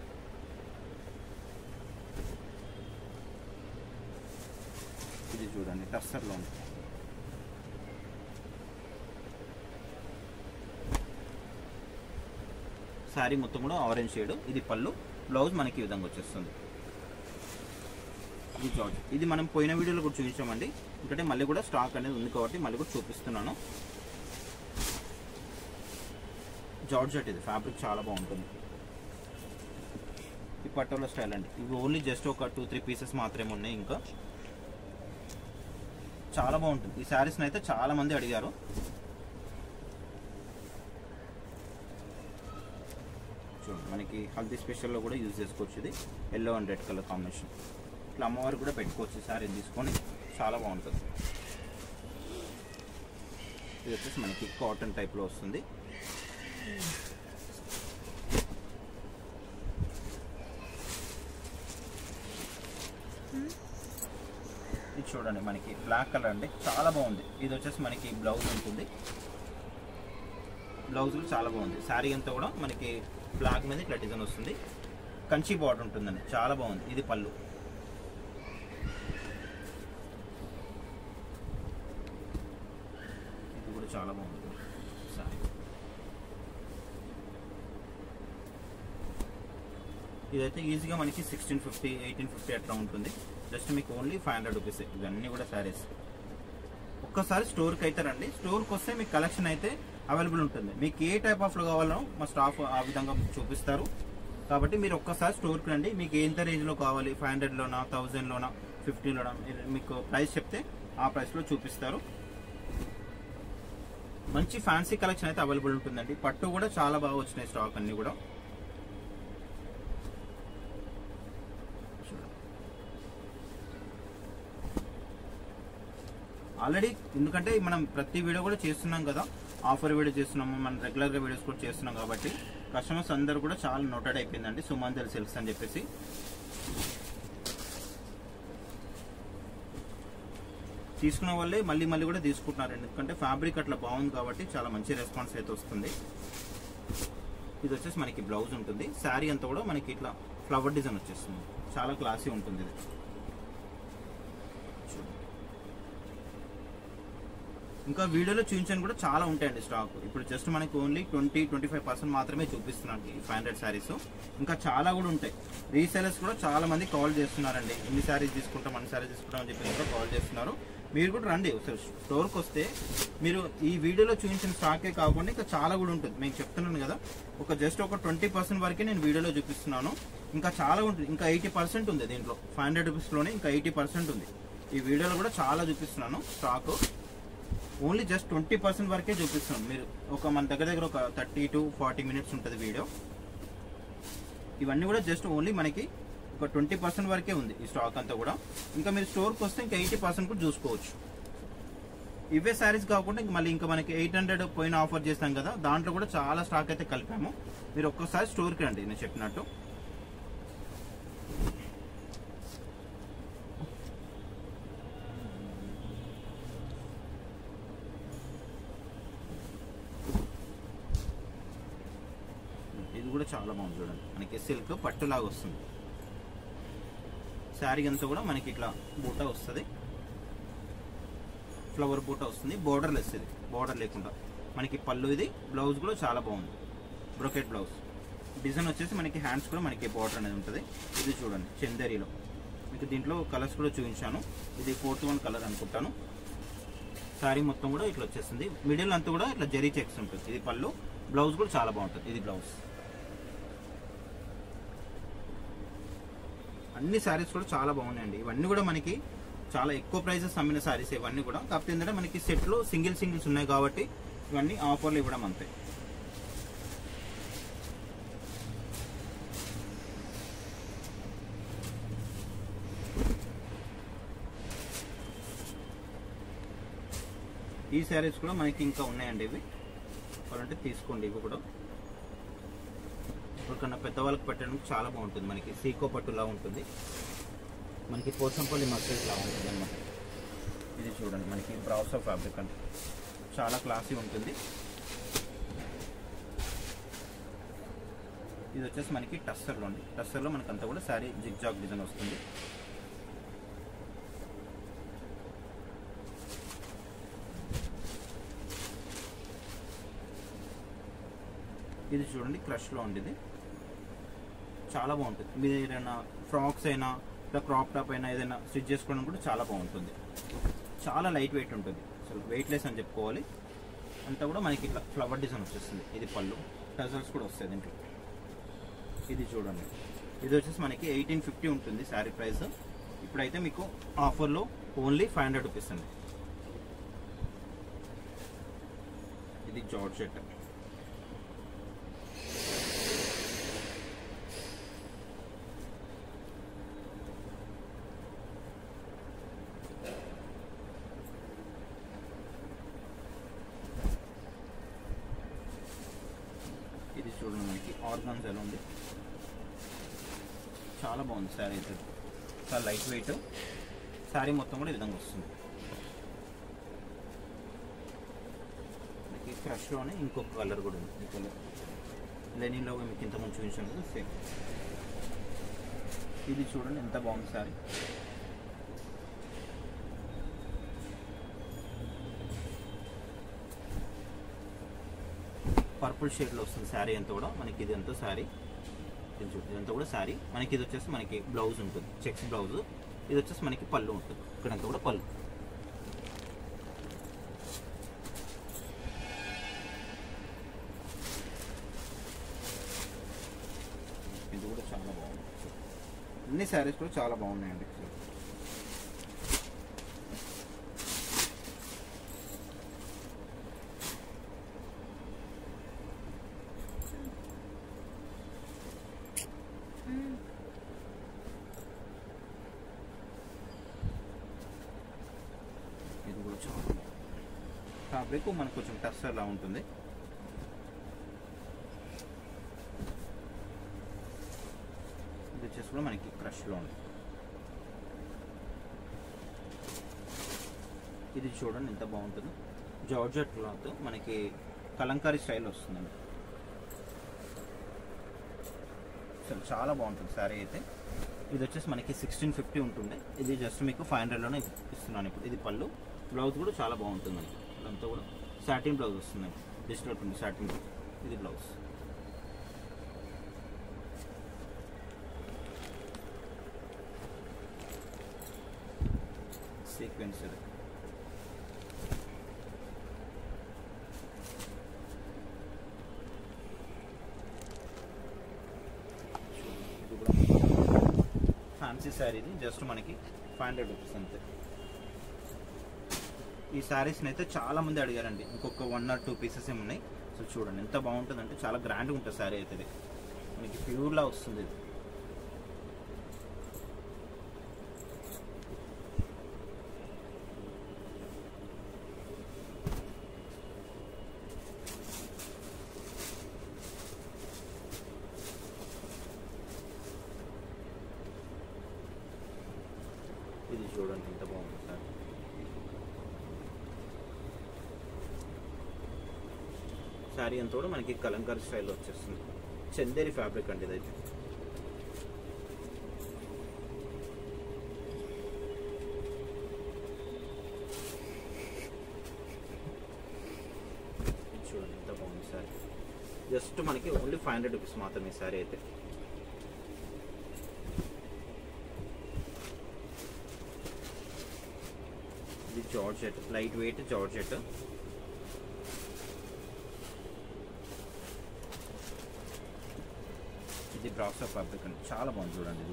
ఇది చూడండి టస్సర్లో ఉంది. శారీ మొత్తం కూడా ఆరెంజ్ షేడ్, ఇది పళ్ళు, బ్లౌజ్ మనకి ఈ విధంగా వచ్చేస్తుంది. ఇది జార్జెట్. ఇది మనం పోయిన వీడియోలో కూడా చూపించామండి, ఎందుకంటే మళ్ళీ కూడా స్టాక్ అనేది ఉంది కాబట్టి మళ్ళీ కూడా చూపిస్తున్నాను. జార్జెట్ ఇది ఫ్యాబ్రిక్ చాలా బాగుంటుంది. ఈ పటోలా స్టైల్ అండి. ఇవి ఓన్లీ జస్ట్ ఒక 2-3 పీసెస్ మాత్రమే ఉన్నాయి. ఇంకా చాలా బాగుంటుంది. ఈ శారీస్ని అయితే చాలా మంది అడిగారు. చూడండి మనకి హల్దీ స్పెషల్లో కూడా యూజ్ చేసుకోవచ్చు. ఇది yellow and red colour combination. ఇట్లా అమ్మవారు కూడా పెట్టుకోవచ్చు శారీ తీసుకొని, చాలా బాగుంటుంది. ఇది వచ్చేసి మనకి కాటన్ టైప్లో వస్తుంది. ఇది చూడండి మనకి బ్లాక్ కలర్ అండి, చాలా బాగుంది. ఇది వచ్చేసి మనకి బ్లౌజ్ ఉంటుంది. బ్లౌజ్ కూడా చాలా బాగుంది. శారీ అంతా కూడా మనకి బ్లాక్ మీద ఇట్లా డిజైన్ వస్తుంది. కంచి బార్డర్ ఉంటుందండి, చాలా బాగుంది. ఇది పళ్ళు. ఇది కూడా చాలా బాగుంది శారీ. ఇదైతే ఈజీగా మనకి 1650, 1850 అట్లా ఉంటుంది. జస్ట్ మీకు ఓన్లీ 500 రూపీస్. ఇవన్నీ కూడా శారీస్. ఒక్కసారి స్టోర్కి అయితే రండి. స్టోర్కి వస్తే మీకు కలెక్షన్ అయితే అవైలబుల్ ఉంటుంది. మీకు ఏ టైప్ ఆఫ్లో కావాలో మా స్టాఫ్ ఆ విధంగా చూపిస్తారు. కాబట్టి మీరు ఒక్కసారి స్టోర్కి రండి. మీకు ఎంత రేంజ్లో కావాలి, 500లోనా, 1000లోనా, 50లోనా, మీకు ప్రైస్ చెప్తే ఆ ప్రైస్లో చూపిస్తారు. మంచి ఫ్యాన్సీ కలెక్షన్ అయితే అవైలబుల్ ఉంటుందండి. పట్టు కూడా చాలా బాగా వచ్చినాయి స్టాక్ అన్ని కూడా. ఆల్రెడీ ఎందుకంటే మనం ప్రతి వీడియో కూడా చేస్తున్నాం కదా, ఆఫర్ వీడియో చేస్తున్నాము, మనం రెగ్యులర్గా వీడియోస్ కూడా చేస్తున్నాం కాబట్టి కస్టమర్స్ అందరూ కూడా చాలా నోటెడ్ అయిపోయిందండి సుమంజల్ సిల్క్స్ అని చెప్పేసి. తీసుకున్న వాళ్ళే మళ్ళీ మళ్ళీ కూడా తీసుకుంటున్నారు, ఎందుకంటే ఫ్యాబ్రిక్ అట్లా బాగుంది కాబట్టి చాలా మంచి రెస్పాన్స్ అయితే వస్తుంది. ఇది వచ్చేసి మనకి బ్లౌజ్ ఉంటుంది. శారీ అంతా కూడా మనకి ఇట్లా ఫ్లవర్ డిజైన్ వచ్చేస్తుంది, చాలా క్లాసీ ఉంటుంది. ఇది ఇంకా వీడియోలో చూపించాను కూడా చాలా ఉంటాయండి స్టాక్. ఇప్పుడు జస్ట్ మనకి ఓన్లీ 20-25% మాత్రమే చూపిస్తున్నాను ఈ 500 శారీస్. ఇంకా చాలా కూడా ఉంటాయి. రీసేలర్స్ కూడా చాలా మంది కాల్ చేస్తున్నారండి, ఇన్ని శారీస్ తీసుకుంటాం, అన్ని శారీస్ తీసుకుంటాం అని చెప్పి కాల్ చేస్తున్నారు. మీరు కూడా రండి ఒకసారి స్టోర్కి వస్తే మీరు ఈ వీడియోలో చూపించిన స్టాకే కాకుండా ఇంకా చాలా కూడా ఉంటుంది. నేను చెప్తున్నాను కదా, జస్ట్ ఒక 20% వరకే నేను వీడియోలో చూపిస్తున్నాను. ఇంకా చాలా ఉంటుంది, ఇంకా 80% ఉంది దీంట్లో. 500 రూపీస్లోనే ఇంకా 80% ఉంది. ఈ వీడియోలో కూడా చాలా చూపిస్తున్నాను స్టాక్. ఓన్లీ జస్ట్ 20% వరకే చూపిస్తున్నాను. మీరు మన దగ్గర ఒక 30 to 40 మినిట్స్ ఉంటుంది వీడియో. ఇవన్నీ కూడా జస్ట్ ఓన్లీ మనకి ఒక 20% వరకే ఉంది ఈ స్టాక్ అంతా కూడా. ఇంకా మీరు స్టోర్కి వస్తే ఇంకా 80% కూడా చూసుకోవచ్చు. ఇవే శారీస్ కాకుండా మళ్ళీ ఇంకా మనకి 800 పోయిన ఆఫర్ చేస్తాం కదా, దాంట్లో కూడా చాలా స్టాక్ అయితే కలిపాము. మీరు ఒక్కసారి స్టోర్కి రండి నేను చెప్పినట్టు. ఇది కూడా చాలా బాగుంది చూడండి, మనకి సిల్క్ పట్టులాగా వస్తుంది. శారీ అంతా కూడా మనకి ఇట్లా బూటా వస్తుంది, ఫ్లవర్ బూటా వస్తుంది. బోర్డర్ లెస్, ఇది బోర్డర్ లేకుండా మనకి పళ్ళు. ఇది బ్లౌజ్ కూడా చాలా బాగుంది, బ్రోకెట్ బ్లౌజ్. డిజైన్ వచ్చేసి మనకి హ్యాండ్స్ కూడా మనకి బోర్డర్ అనేది ఉంటుంది. ఇది చూడండి చందేరిలో మీకు దీంట్లో కలర్స్ కూడా చూపించాను. ఇది 4th one కలర్ అనుకుంటాను. శారీ మొత్తం కూడా ఇట్లా వచ్చేస్తుంది. మిడిల్ అంతా కూడా ఇట్లా జరీ చెక్స్ ఉంటుంది. ఇది పళ్ళు, బ్లౌజ్ కూడా చాలా బాగుంటుంది. ఇది బ్లౌజ్. అన్ని శారీస్ కూడా చాలా బాగున్నాయండి. ఇవన్నీ కూడా మనకి చాలా ఎక్కువ ప్రైజెస్ అమ్మిన శారీస్ ఇవన్నీ కూడా. కాకపోతే ఏంటంటే మనకి సెట్లో సింగిల్స్ ఉన్నాయి కాబట్టి ఇవన్నీ ఆఫర్లు ఇవ్వడం అంతే. ఈ శారీస్ కూడా మనకి ఇంకా ఉన్నాయండి. ఇవి కావాలంటే తీసుకోండి. ఇవి కూడా ఎవరికన్నా పెద్దవాళ్ళకి పెట్టడానికి చాలా బాగుంటుంది. మనకి సీకో పట్టులా ఉంటుంది, మనకి పోచంపల్లి మస్టర్డ్ లా ఉంటుంది అన్నమాట. ఇది చూడండి మనకి బ్రాసో ఫ్యాబ్రిక్ అంటే చాలా క్లాసీ ఉంటుంది. ఇది వచ్చేసి మనకి టస్సర్లో అండి. టస్సర్లో మనకి అంతా కూడా శారీ జిగ్జాగ్ డిజైన్ వస్తుంది. ఇది చూడండి క్రష్లో ఉండేది, చాలా బాగుంటుంది. మీరు ఏదైనా ఫ్రాక్స్ అయినా ఇలా క్రాప్ టాప్ అయినా ఏదైనా స్టిచ్ చేసుకోవడం కూడా చాలా బాగుంటుంది. చాలా లైట్ వెయిట్ ఉంటుంది, అసలు వెయిట్లెస్ అని చెప్పుకోవాలి. అంతా కూడా మనకి ఇట్లా ఫ్లవర్ డిజైన్ వచ్చేస్తుంది. ఇది పళ్ళు, టజల్స్ కూడా వస్తాయి దీంట్లో. ఇది చూడండి, ఇది వచ్చేసి మనకి 1850 ఉంటుంది శారీ ప్రైస్. ఇప్పుడైతే మీకు ఆఫర్లో ఓన్లీ 500 రూపీస్ అండి. ఇది జార్జెట్. ఇది చూడండి మనకి ఆర్గాన్జాలో ఉంది, చాలా బాగుంది శారీ అయితే. చాలా లైట్ వెయిట్ శారీ మొత్తం కూడా ఈ విధంగా వస్తుంది. మనకి క్రష్లోనే ఇంకొక కలర్ కూడా ఉంది. ఈ కలర్ లెనిన్లో మీకు ఇంత మంచి చూపించాను కదా, సేమ్. ఇది చూడండి ఎంత బాగుంది శారీ. పర్పుల్ షేడ్లో వస్తుంది శారీ అంతా కూడా మనకి. ఇది అంతా శారీ, ఇదంతా కూడా శారీ మనకి. ఇది వచ్చేసి మనకి బ్లౌజ్ ఉంటుంది, చెక్స్ బ్లౌజ్. ఇది వచ్చేసి మనకి పళ్ళు ఉంటుంది, ఇక్కడంతా కూడా పళ్ళు. ఇది కూడా చాలా బాగుంది. అన్ని శారీస్ కూడా చాలా బాగున్నాయండి. ఇది కూడా చాలా ఫ్యాబ్రిక్ మనకు కొంచెం టస్సర్ లా ఉంటుంది. ఇది వచ్చేసి కూడా మనకి క్రష్లో ఉంది. ఇది చూడండి ఎంత బాగుంటుందో. జార్జెట్ క్లాత్ మనకి కలంకారీ స్టైల్ వస్తుందండి. అసలు చాలా బాగుంటుంది శారీ అయితే. ఇది వచ్చేసి మనకి 1650 ఉంటుంది. ఇది జస్ట్ మీకు 500లోనే ఇస్తున్నాను ఇప్పుడు. ఇది పళ్ళు, బ్లౌజ్ కూడా చాలా బాగుంటుంది. ఇదంతా కూడా సాటిన్ బ్లౌజ్ వస్తుంది, డిజిటల్ ప్రింట్ సాటిన్ బ్లౌజ్. ఇది బ్లౌజ్. సీక్వెన్స్ ఇది. ఇది కూడా ఫ్యాన్సీ శారీ ఇది జస్ట్ మనకి 500 రూపీస్ అంతే. ఈ శారీస్ని అయితే చాలా మంది అడిగారండి, ఇంకొక 1 or 2 పీసెస్ ఏమి ఉన్నాయి. సో చూడండి ఎంత బాగుంటుందంటే చాలా గ్రాండ్గా ఉంటుంది శారీ అయితే. ఇది మనకి ప్యూర్లా వస్తుంది. ఇది చూడండి ఎంత బాగుంది సార్. శారీ అంతా కూడా మనకి కలంకారీ స్టైల్లో వచ్చేస్తుంది. చందేరి ఫ్యాబ్రిక్ అండి ఇదైతే. చూడండి ఎంత బాగుంది శారీ. జస్ట్ మనకి ఓన్లీ 500 రూపీస్ మాత్రమే శారీ అయితే. ఇది జార్జెట్, లైట్ వెయిట్ జార్జెట్. ఇది బ్రాసో ఫ్యాబ్రిక్ అండి, చాలా బాగుంది చూడండి. ఇది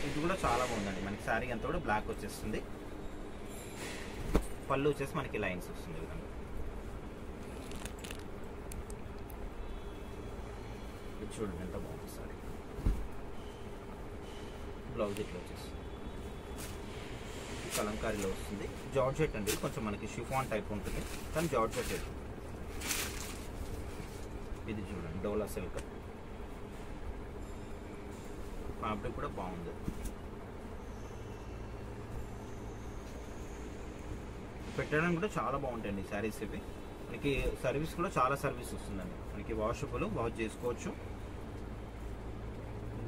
ఇది కూడా చాలా బాగుందండి. మనకి శారీ అంతా కూడా బ్లాక్ వచ్చేస్తుంది. పళ్ళు వచ్చేసి మనకి లైన్స్ వస్తుంది విధంగా. చూడండి ఎంత బాగుంది సారీ. బ్లౌజ్ ఇట్లా వచ్చేస్తుంది, కలంకారీలో వస్తుంది. జార్జెట్ అండి, కొంచెం మనకి షిఫాన్ టైప్ ఉంటుంది కానీ జార్జెట్. ఇది చూడండి డోలా సిల్క్ ఫ్యాబ్రిక్ కూడా బాగుంది. పెట్టడానికి కూడా చాలా బాగుంటాయండి శారీస్ ఇవి. మనకి సర్వీస్ కూడా చాలా సర్వీస్ వస్తుందండి. మనకి వాషబుల్, వాష్ చేసుకోవచ్చు.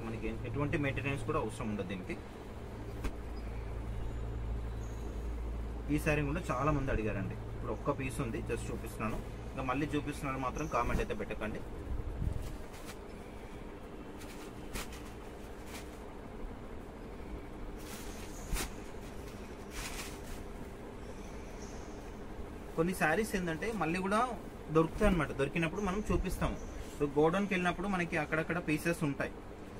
మనకి ఎటువంటి మెయింటెనెన్స్ కూడా అవసరం ఉండదు దీనికి. ఈ శారీ కూడా చాలా మంది అడిగారండి. ఇప్పుడు ఒక్క పీస్ ఉంది, జస్ట్ చూపిస్తున్నాను. ఇంకా మళ్ళీ చూపిస్తున్నాను మాత్రం కామెంట్ అయితే పెట్టకండి. కొన్ని శారీస్ ఏంటంటే మళ్ళీ కూడా దొరుకుతాయి అనమాట. దొరికినప్పుడు మనం చూపిస్తాము. సో గోడౌన్కి వెళ్ళినప్పుడు మనకి అక్కడక్కడ పీసెస్ ఉంటాయి.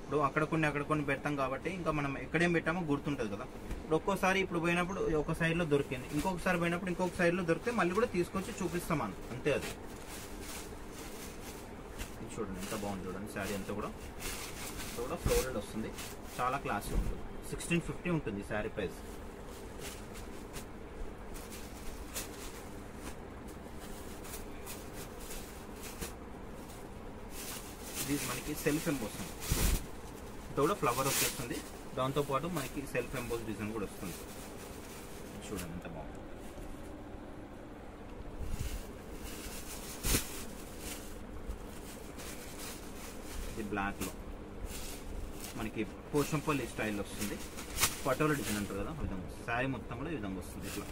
ఇప్పుడు అక్కడ కొన్ని పెడతాం కాబట్టి ఇంకా మనం ఎక్కడేం పెట్టామో గుర్తుంటుంది కదా. ఇప్పుడు ఒక్కోసారి ఇప్పుడు పోయినప్పుడు ఒక సైడ్లో దొరికింది, ఇంకొకసారి పోయినప్పుడు ఇంకొక సైడ్లో దొరికితే మళ్ళీ కూడా తీసుకొచ్చి చూపిస్తాం అంతే. అది చూడండి ఎంత బాగుంది చూడండి. శారీ అంతా కూడా ఫ్లోరల్ వస్తుంది, చాలా క్లాసీ ఉంటుంది. 1650 ఉంటుంది శారీ ప్రైస్. ఇది మనకి సెల్ఫ్ ఎంబోస్ కూడా ఫ్లవర్ వచ్చేస్తుంది. దాంతోపాటు మనకి సెల్ఫ్ ఎంబోస్ డిజైన్ కూడా వస్తుంది. చూడండి ఎంత బాగుంది. ఇది బ్లాక్లో మనకి పోచంపల్లి స్టైల్లో వస్తుంది. పటోలా డిజైన్ అంటారు కదా, ఆ విధంగా శారీ మొత్తం కూడా ఈ విధంగా వస్తుంది. ఇట్లా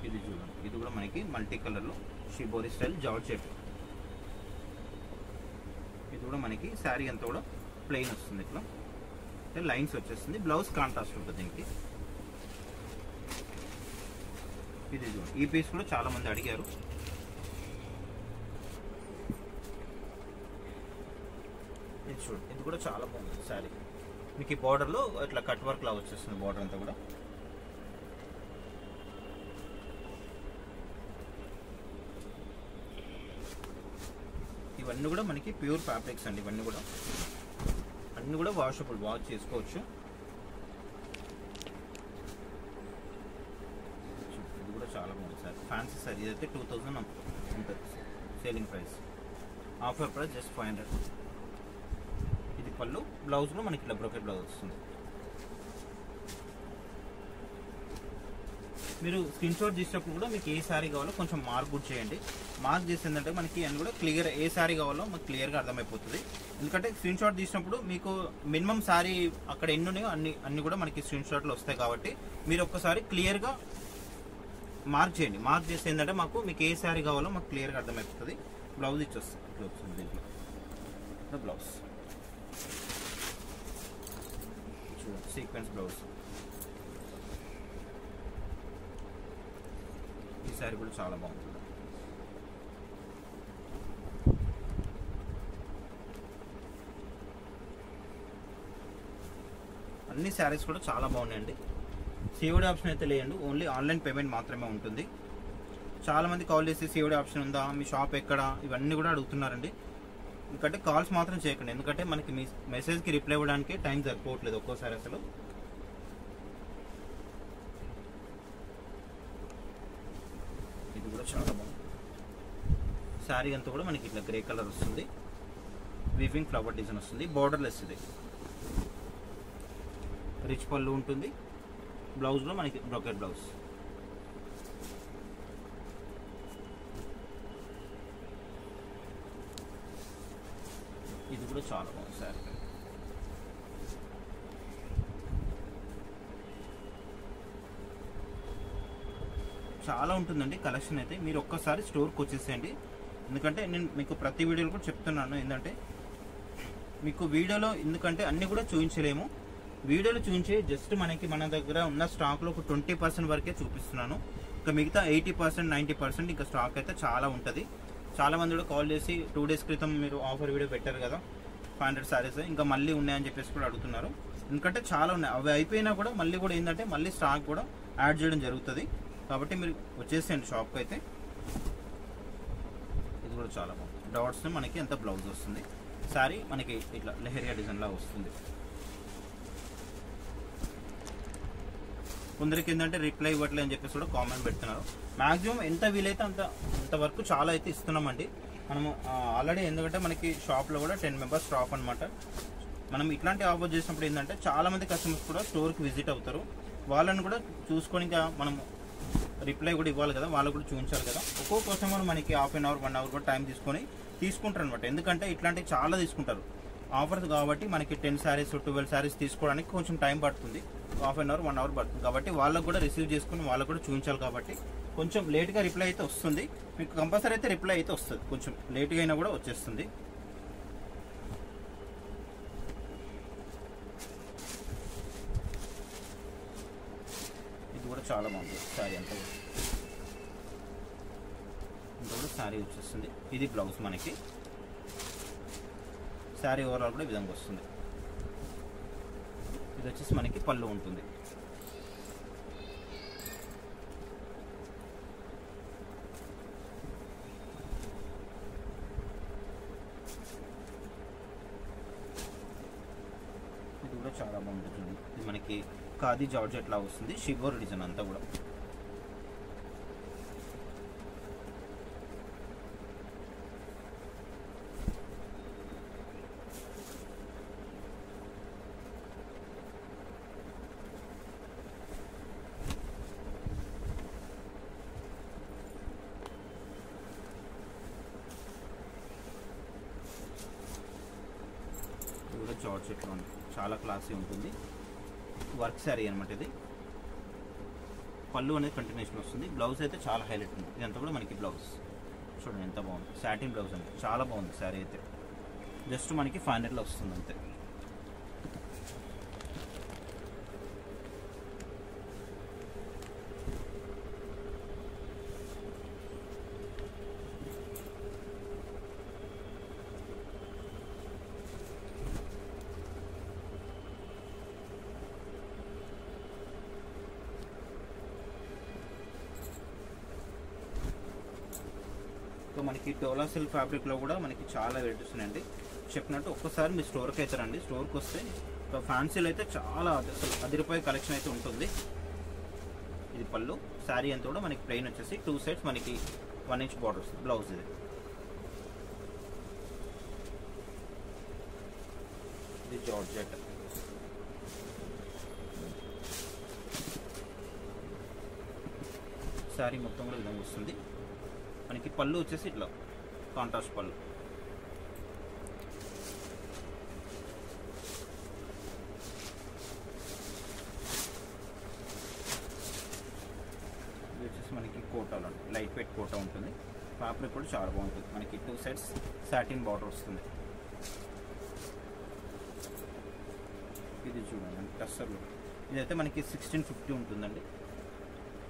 ఇది చూడండి, ఇది కూడా మనకి మల్టీ కలర్లో షిబోరి స్టైల్ జార్జెట్. ఇది కూడా మనకి శారీ అంతా కూడా ప్లెయిన్ వస్తుంది. ఇట్లా అంటే లైన్స్ వచ్చేస్తుంది. బ్లౌజ్ కాంట్రాస్ట్ ఉంటుంది దీనికి. ఇది చూడండి, ఈ పీస్ కూడా చాలా మంది అడిగారు. ఇది చూడండి, ఇది కూడా చాలా బాగుంది శారీ. మీకు ఈ బార్డర్లో ఇట్లా కట్ వర్క్ లా వచ్చేస్తుంది బార్డర్ అంతా కూడా. ఇవన్నీ కూడా మనకి ప్యూర్ ఫ్యాబ్రిక్స్ అండి. ఇవన్నీ కూడా అన్నీ కూడా వాషబుల్, వాష్ చేసుకోవచ్చు. ఇది కూడా చాలా బాగుంది సార్. ఫ్యాన్సీ సార్ ఇదైతే 2000 ఉంటుంది selling price. Offer price just 500. ఇది పళ్ళు. బ్లౌజ్లో మనకి ఇట్లా బ్రోకెట్ బ్లౌజ్ వస్తుంది. మీరు స్క్రీన్ షాట్ తీసినప్పుడు కూడా మీకు ఏ శారీ కావాలో కొంచెం మార్క్ కూడా చేయండి. మార్క్ చేసిందంటే మనకి అన్ని కూడా క్లియర్, ఏ శారీ కావాలో మాకు క్లియర్గా అర్థమైపోతుంది. ఎందుకంటే స్క్రీన్ షాట్ తీసినప్పుడు మీకు మినిమం శారీ అక్కడ ఎన్ని ఉన్నాయో అన్ని కూడా మనకి స్క్రీన్ షాట్లో వస్తాయి. కాబట్టి మీరు ఒక్కసారి క్లియర్గా మార్క్ చేయండి. మార్క్ చేస్తే ఏంటంటే మీకు ఏ శారీ కావాలో మాకు క్లియర్గా అర్థమైపోతుంది. బ్లౌజ్ ఇచ్చొస్తుంది, ఇట్లా వస్తుంది దీంట్లో బ్లౌజ్. చూడండి సీక్వెన్స్ బ్లౌజ్. ఈ శారీ కూడా చాలా బాగుంటుంది. అన్ని శారీస్ కూడా చాలా బాగున్నాయండి. సిఓడి ఆప్షన్ అయితే లేదండి, ఓన్లీ ఆన్లైన్ పేమెంట్ మాత్రమే ఉంటుంది. చాలామంది కాల్ చేసి సిఓడి ఆప్షన్ ఉందా, మీ షాప్ ఎక్కడ, ఇవన్నీ కూడా అడుగుతున్నారండి. ఎందుకంటే కాల్స్ మాత్రం చేయకండి, ఎందుకంటే మనకి మీ మెసేజ్కి రిప్లై ఇవ్వడానికి టైం సరిపోవట్లేదు ఒక్కోసారి అసలు. ఇది కూడా చాలా బాగుంది. శారీ అంతా కూడా మనకి ఇట్లా గ్రే కలర్ వస్తుంది, వీవింగ్ ఫ్లవర్ డిజైన్ వస్తుంది, బోర్డర్లెస్. ఇది రిచ్ పళ్ళు ఉంటుంది, బ్లౌజ్లో మనకి బ్రోకెట్ బ్లౌజ్. ఇది కూడా చాలా బాగుంది శారీ. చాలా ఉంటుందండి కలెక్షన్ అయితే. మీరు ఒక్కసారి స్టోర్కి వచ్చేసేయండి, ఎందుకంటే నేను మీకు ప్రతి వీడియోలో కూడా చెప్తున్నాను. ఏంటంటే మీకు వీడియోలో ఎందుకంటే అన్నీ కూడా చూపించలేము, వీడియోలో చూపించే జస్ట్ మనకి మన దగ్గర ఉన్న స్టాక్లో ఒక 20% వరకే చూపిస్తున్నాను. ఇంకా మిగతా 80%, 90% ఇంకా స్టాక్ అయితే చాలా ఉంటుంది. చాలామంది కూడా కాల్ చేసి 2 days క్రితం మీరు ఆఫర్ వీడియో పెట్టారు కదా 500 శారీస్, ఇంకా మళ్ళీ ఉన్నాయని చెప్పేసి కూడా అడుగుతున్నారు. ఎందుకంటే చాలా ఉన్నాయి, అవి అయిపోయినా కూడా మళ్ళీ కూడా ఏంటంటే మళ్ళీ స్టాక్ కూడా యాడ్ చేయడం జరుగుతుంది. కాబట్టి మీరు వచ్చేసేయండి షాప్కి అయితే. ఇది కూడా చాలా బాగుంది. డాట్స్ మనకి ఎంత బ్లౌజ్ వస్తుంది, శారీ మనకి ఇట్లా లెహరియా డిజైన్లా వస్తుంది. కొందరికి ఏంటంటే రిప్లై ఇవ్వట్లేదు అని చెప్పేసి కూడా కామెంట్ పెడుతున్నారు. మ్యాక్సిమం ఎంత వీలైతే అంతవరకు చాలా అయితే ఇస్తున్నామండి మనము ఆల్రెడీ. ఎందుకంటే మనకి షాప్లో కూడా 10 members స్టాప్ అనమాట. మనం ఇట్లాంటి ఆఫర్ చేసినప్పుడు ఏంటంటే చాలామంది కస్టమర్స్ కూడా స్టోర్కి విజిట్ అవుతారు. వాళ్ళని కూడా చూసుకొని ఇంకా మనం రిప్లై కూడా ఇవ్వాలి కదా, వాళ్ళకు కూడా చూపించాలి కదా. ఒక్కో కస్టమర్ మనకి హాఫ్ అన్ అవర్ 1 hour కూడా టైం తీసుకుంటారు అనమాట. ఎందుకంటే ఇట్లాంటివి చాలా తీసుకుంటారు ఆఫర్స్ కాబట్టి. మనకి 10 శారీస్ 12 శారీస్ తీసుకోవడానికి కొంచెం టైం పడుతుంది, హాఫ్ అన్ అవర్ 1 hour పడుతుంది. కాబట్టి వాళ్ళకు కూడా రిసీవ్ చేసుకుని వాళ్ళకు కూడా చూపించాలి. కాబట్టి కొంచెం లేట్గా రిప్లై అయితే వస్తుంది, మీకు కంపల్సరీ అయితే రిప్లై అయితే వస్తుంది. కొంచెం లేట్గా అయినా కూడా వచ్చేస్తుంది. ఇది కూడా చాలా బాగుంటుంది శారీ అంతా కూడా. ఇంత కూడా శారీ వచ్చేస్తుంది. ఇది బ్లౌజ్ మనకి. శారీ ఓవరాల్ కూడా ఈ విధంగా వస్తుంది. ఇది వచ్చేసి మనకి పళ్ళు ఉంటుంది. ఇది కూడా చాలా బాగుంటుంది. ఇది మనకి ఖాదీ జార్జెట్ లా వస్తుంది, షిబోర్ డిజైన్ అంతా కూడా. జార్జెట్లో చాలా క్లాసీ ఉంటుంది, వర్క్ శారీ అనమాట. ఇది పళ్ళు అనేది కంటిన్యూషన్ వస్తుంది. బ్లౌజ్ అయితే చాలా హైలైట్ ఉంది. ఇదంతా కూడా మనకి బ్లౌజ్ చూడండి ఎంత బాగుంది. సాటిన్ బ్లౌజ్ అంటే చాలా బాగుంది శారీ అయితే. జస్ట్ మనకి 500లో వస్తుంది అంతే. మనకి డోలా సిల్క్ ఫ్యాబ్రిక్లో కూడా మనకి చాలా వెరైటీస్ ఉన్నాయండి. చెప్పినట్టు ఒక్కసారి మీ స్టోర్కి అయితే రండి. స్టోర్కి వస్తే ఫ్యాన్సీలో అయితే చాలా ₹10 కలెక్షన్ అయితే ఉంటుంది. ఇది పళ్ళు. శారీ అంతా కూడా మనకి ప్లెయిన్ వచ్చేసి 2 sides మనకి 1 inch బార్డర్స్. బ్లౌజ్ ఇది జార్జెట్. శారీ మొత్తం కూడా విధంగా వస్తుంది. మనకి పళ్ళు వచ్చేసి ఇట్లా కాంట్రాస్ట్ పళ్ళు. ఇది వచ్చేసి మనకి కోటాలో లైట్ వెయిట్ కోటా ఉంటుంది. ఫ్యాబ్రిక్ కూడా చాలా బాగుంటుంది. మనకి 2 sides సాటిన్ బార్డర్ వస్తుంది. ఇది చూడండి టస్సర్లో. ఇదైతే మనకి 1650 ఉంటుందండి.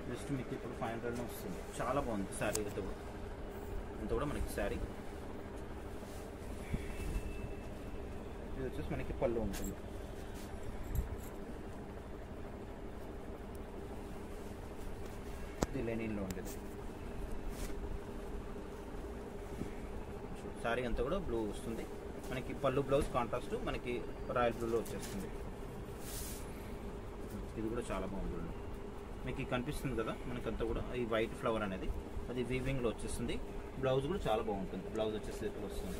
జస్ట్ మీకు ఇప్పుడు 500 వస్తుంది. చాలా బాగుంది శారీ అయితే కూడా. అంతా కూడా మనకి శారీ ఇది వచ్చేసి మనకి పళ్ళు ఉంటుంది. ఇది లెనిన్లో ఉంటుంది. శారీ అంతా కూడా బ్లూ వస్తుంది. మనకి పళ్ళు బ్లౌజ్ కాంట్రాస్ట్ మనకి రాయల్ బ్లూలో వచ్చేస్తుంది. ఇది కూడా చాలా బాగుంటుంది. మీకు కనిపిస్తుంది కదా మనకంతా కూడా ఈ వైట్ ఫ్లవర్ అనేది అది వీవింగ్లో వచ్చేస్తుంది. బ్లౌజ్ కూడా చాలా బాగుంటుంది. బ్లౌజ్ వచ్చేసి ఇట్లా వస్తుంది.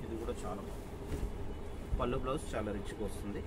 ఇది కూడా చాలా బాగుంది. పళ్ళు బ్లౌజ్ చాలా రిచ్గా వస్తుంది.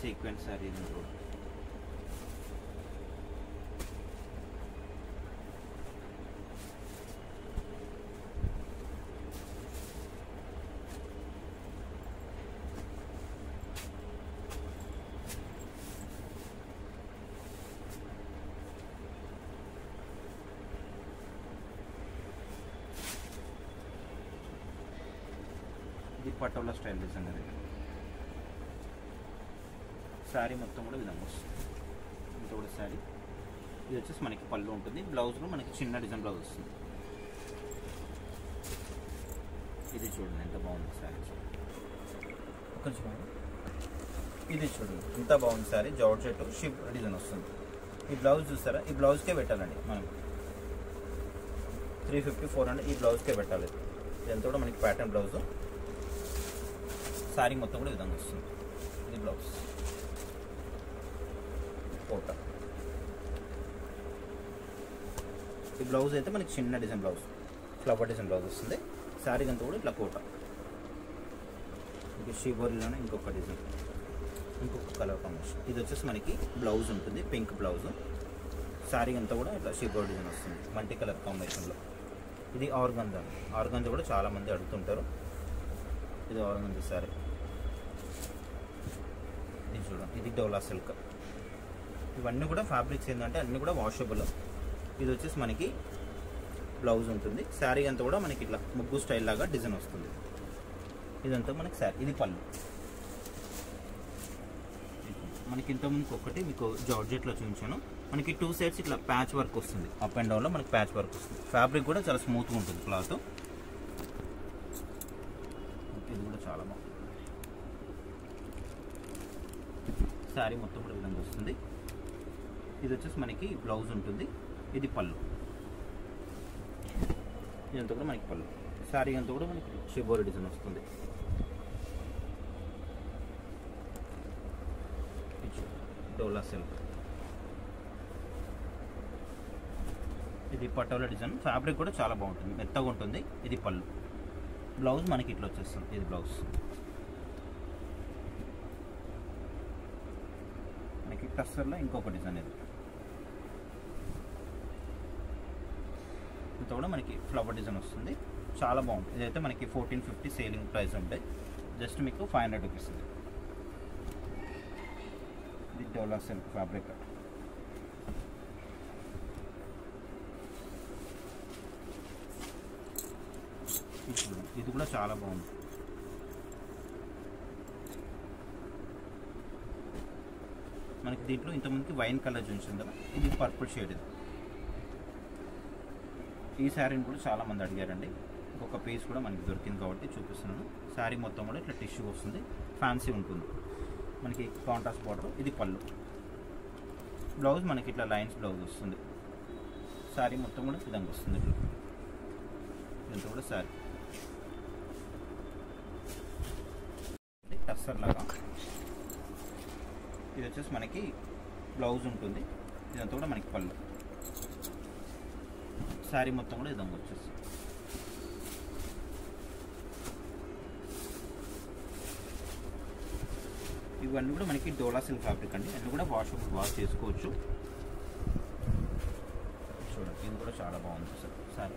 సీక్వెన్స్ శారీ ఇది పటోలా స్టైల్ డిజైన్ అది. శారీ మొత్తం కూడా విధంగా వస్తుంది. ఇంత కూడా శారీ ఇది వచ్చేసి మనకి పళ్ళు ఉంటుంది. బ్లౌజ్లో మనకి చిన్న డిజైన్ బ్లౌజ్ వస్తుంది. ఇది చూడండి ఎంత బాగుంది శారీ. కొంచెం ఇది చూడండి ఎంత బాగుంది శారీ. జార్జెట్ షిప్ డిజైన్ వస్తుంది. ఈ బ్లౌజ్ చూస్తారా, ఈ బ్లౌజ్కే పెట్టాలండి మనం 350 400 ఈ బ్లౌజ్కే పెట్టాలి. ఇదంతా కూడా మనకి ప్యాటర్న్ బ్లౌజ్. శారీ మొత్తం కూడా ఈ విధంగా వస్తుంది. ఇది బ్లౌజ్ కోట. ఈ బ్లౌజ్ అయితే మనకి చిన్న design blouse flower design blouse వస్తుంది. శారీ అంతా కూడా ఇట్లా కోట. ఇది షిబోరిలోనే ఇంకొక డిజైన్, ఇంకొక కలర్ కాంబినేషన్. ఇది వచ్చేసి మనకి బ్లౌజ్ ఉంటుంది, పింక్ బ్లౌజ్. శారీ అంతా కూడా ఇట్లా షిబోర్ డిజైన్ వస్తుంది మల్టీ కలర్ కాంబినేషన్లో. ఇది ఆర్గంజా. ఆర్గంజా కూడా చాలామంది అడుగుతుంటారు. ఇది ఆర్గంజా శారీ. ఇది చూడండి, ఇది డోలా సిల్క్. ఇవన్నీ కూడా ఫ్యాబ్రిక్స్ ఏంటంటే అన్నీ కూడా వాషబుల్. ఇది వచ్చేసి మనకి బ్లౌజ్ ఉంటుంది. శారీ అంతా కూడా మనకి ఇట్లా ముగ్గు స్టైల్ లాగా డిజైన్ వస్తుంది. ఇదంతా మనకి శారీ. ఇది పళ్ళు. మనకి ఇంతకుముందుకు ఒకటి మీకు జార్జెట్లో చూపించాను. మనకి 2 సైడ్స్ ఇట్లా ప్యాచ్ వర్క్ వస్తుంది. అప్ అండ్ డౌన్లో మనకి ప్యాచ్ వర్క్ వస్తుంది. ఫ్యాబ్రిక్ కూడా చాలా స్మూత్గా ఉంటుంది క్లాత్. ఇది కూడా చాలా బాగుంది. శారీ మొత్తం కూడా విధంగా వస్తుంది. ఇది వచ్చేసి మనకి బ్లౌజ్ ఉంటుంది. ఇది పళ్ళు. ఇదంతా కూడా మనకి పళ్ళు. శారీ అంతా కూడా మనకి షిబోరి డిజైన్ వస్తుంది. డోలా సిల్క్. ఇది పటోలా డిజైన్. ఫ్యాబ్రిక్ కూడా చాలా బాగుంటుంది, మెత్తగా ఉంటుంది. ఇది పళ్ళు. బ్లౌజ్ మనకి ఇట్లా వచ్చేస్తుంది. ఇది బ్లౌజ్ మనకి టస్సర్లో ఇంకొక డిజైన్. ఇది ఇంత కూడా మనకి ఫ్లవర్ డిజైన్ వస్తుంది. చాలా బాగుంటుంది. ఇదైతే మనకి 1450 సేలింగ్ ప్రైస్ ఉంటాయి. జస్ట్ మీకు 500 రూపీస్. ఇది డోలా సిల్క్ ఫ్యాబ్రిక్. ఇది కూడా చాలా బాగుంది. మనకి దీంట్లో ఇంతమందికి వైన్ కలర్ చూపించింది కదా, ఇది పర్పుల్ షేడ్. ఇది ఈ శారీని కూడా చాలామంది అడిగారండి. ఇంకొక పీస్ కూడా మనకి దొరికింది కాబట్టి చూపిస్తున్నాను. శారీ మొత్తం కూడా ఇట్లా టిష్యూ వస్తుంది, ఫ్యాన్సీ ఉంటుంది. మనకి కాంట్రాస్ట్ బార్డర్. ఇది పళ్ళు. బ్లౌజ్ మనకి ఇట్లా లైన్స్ బ్లౌజ్ వస్తుంది. శారీ మొత్తం కూడా విధంగా వస్తుంది. ఇట్లా ఇదంతా కూడా శారీ టస్సర్ లాగా. ఇది వచ్చేసి మనకి బ్లౌజ్ ఉంటుంది. ఇదంతా కూడా మనకి పళ్ళు. శారీ మొత్తం కూడా ఈ విధంగా వచ్చేస్తుంది. ఇవన్నీ కూడా మనకి డోలా సిల్క్ ఫ్యాబ్రిక్ అండి. అన్నీ కూడా వాష్ చేసుకోవచ్చు. చూడండి, ఇది కూడా చాలా బాగుంది సార్. Sorry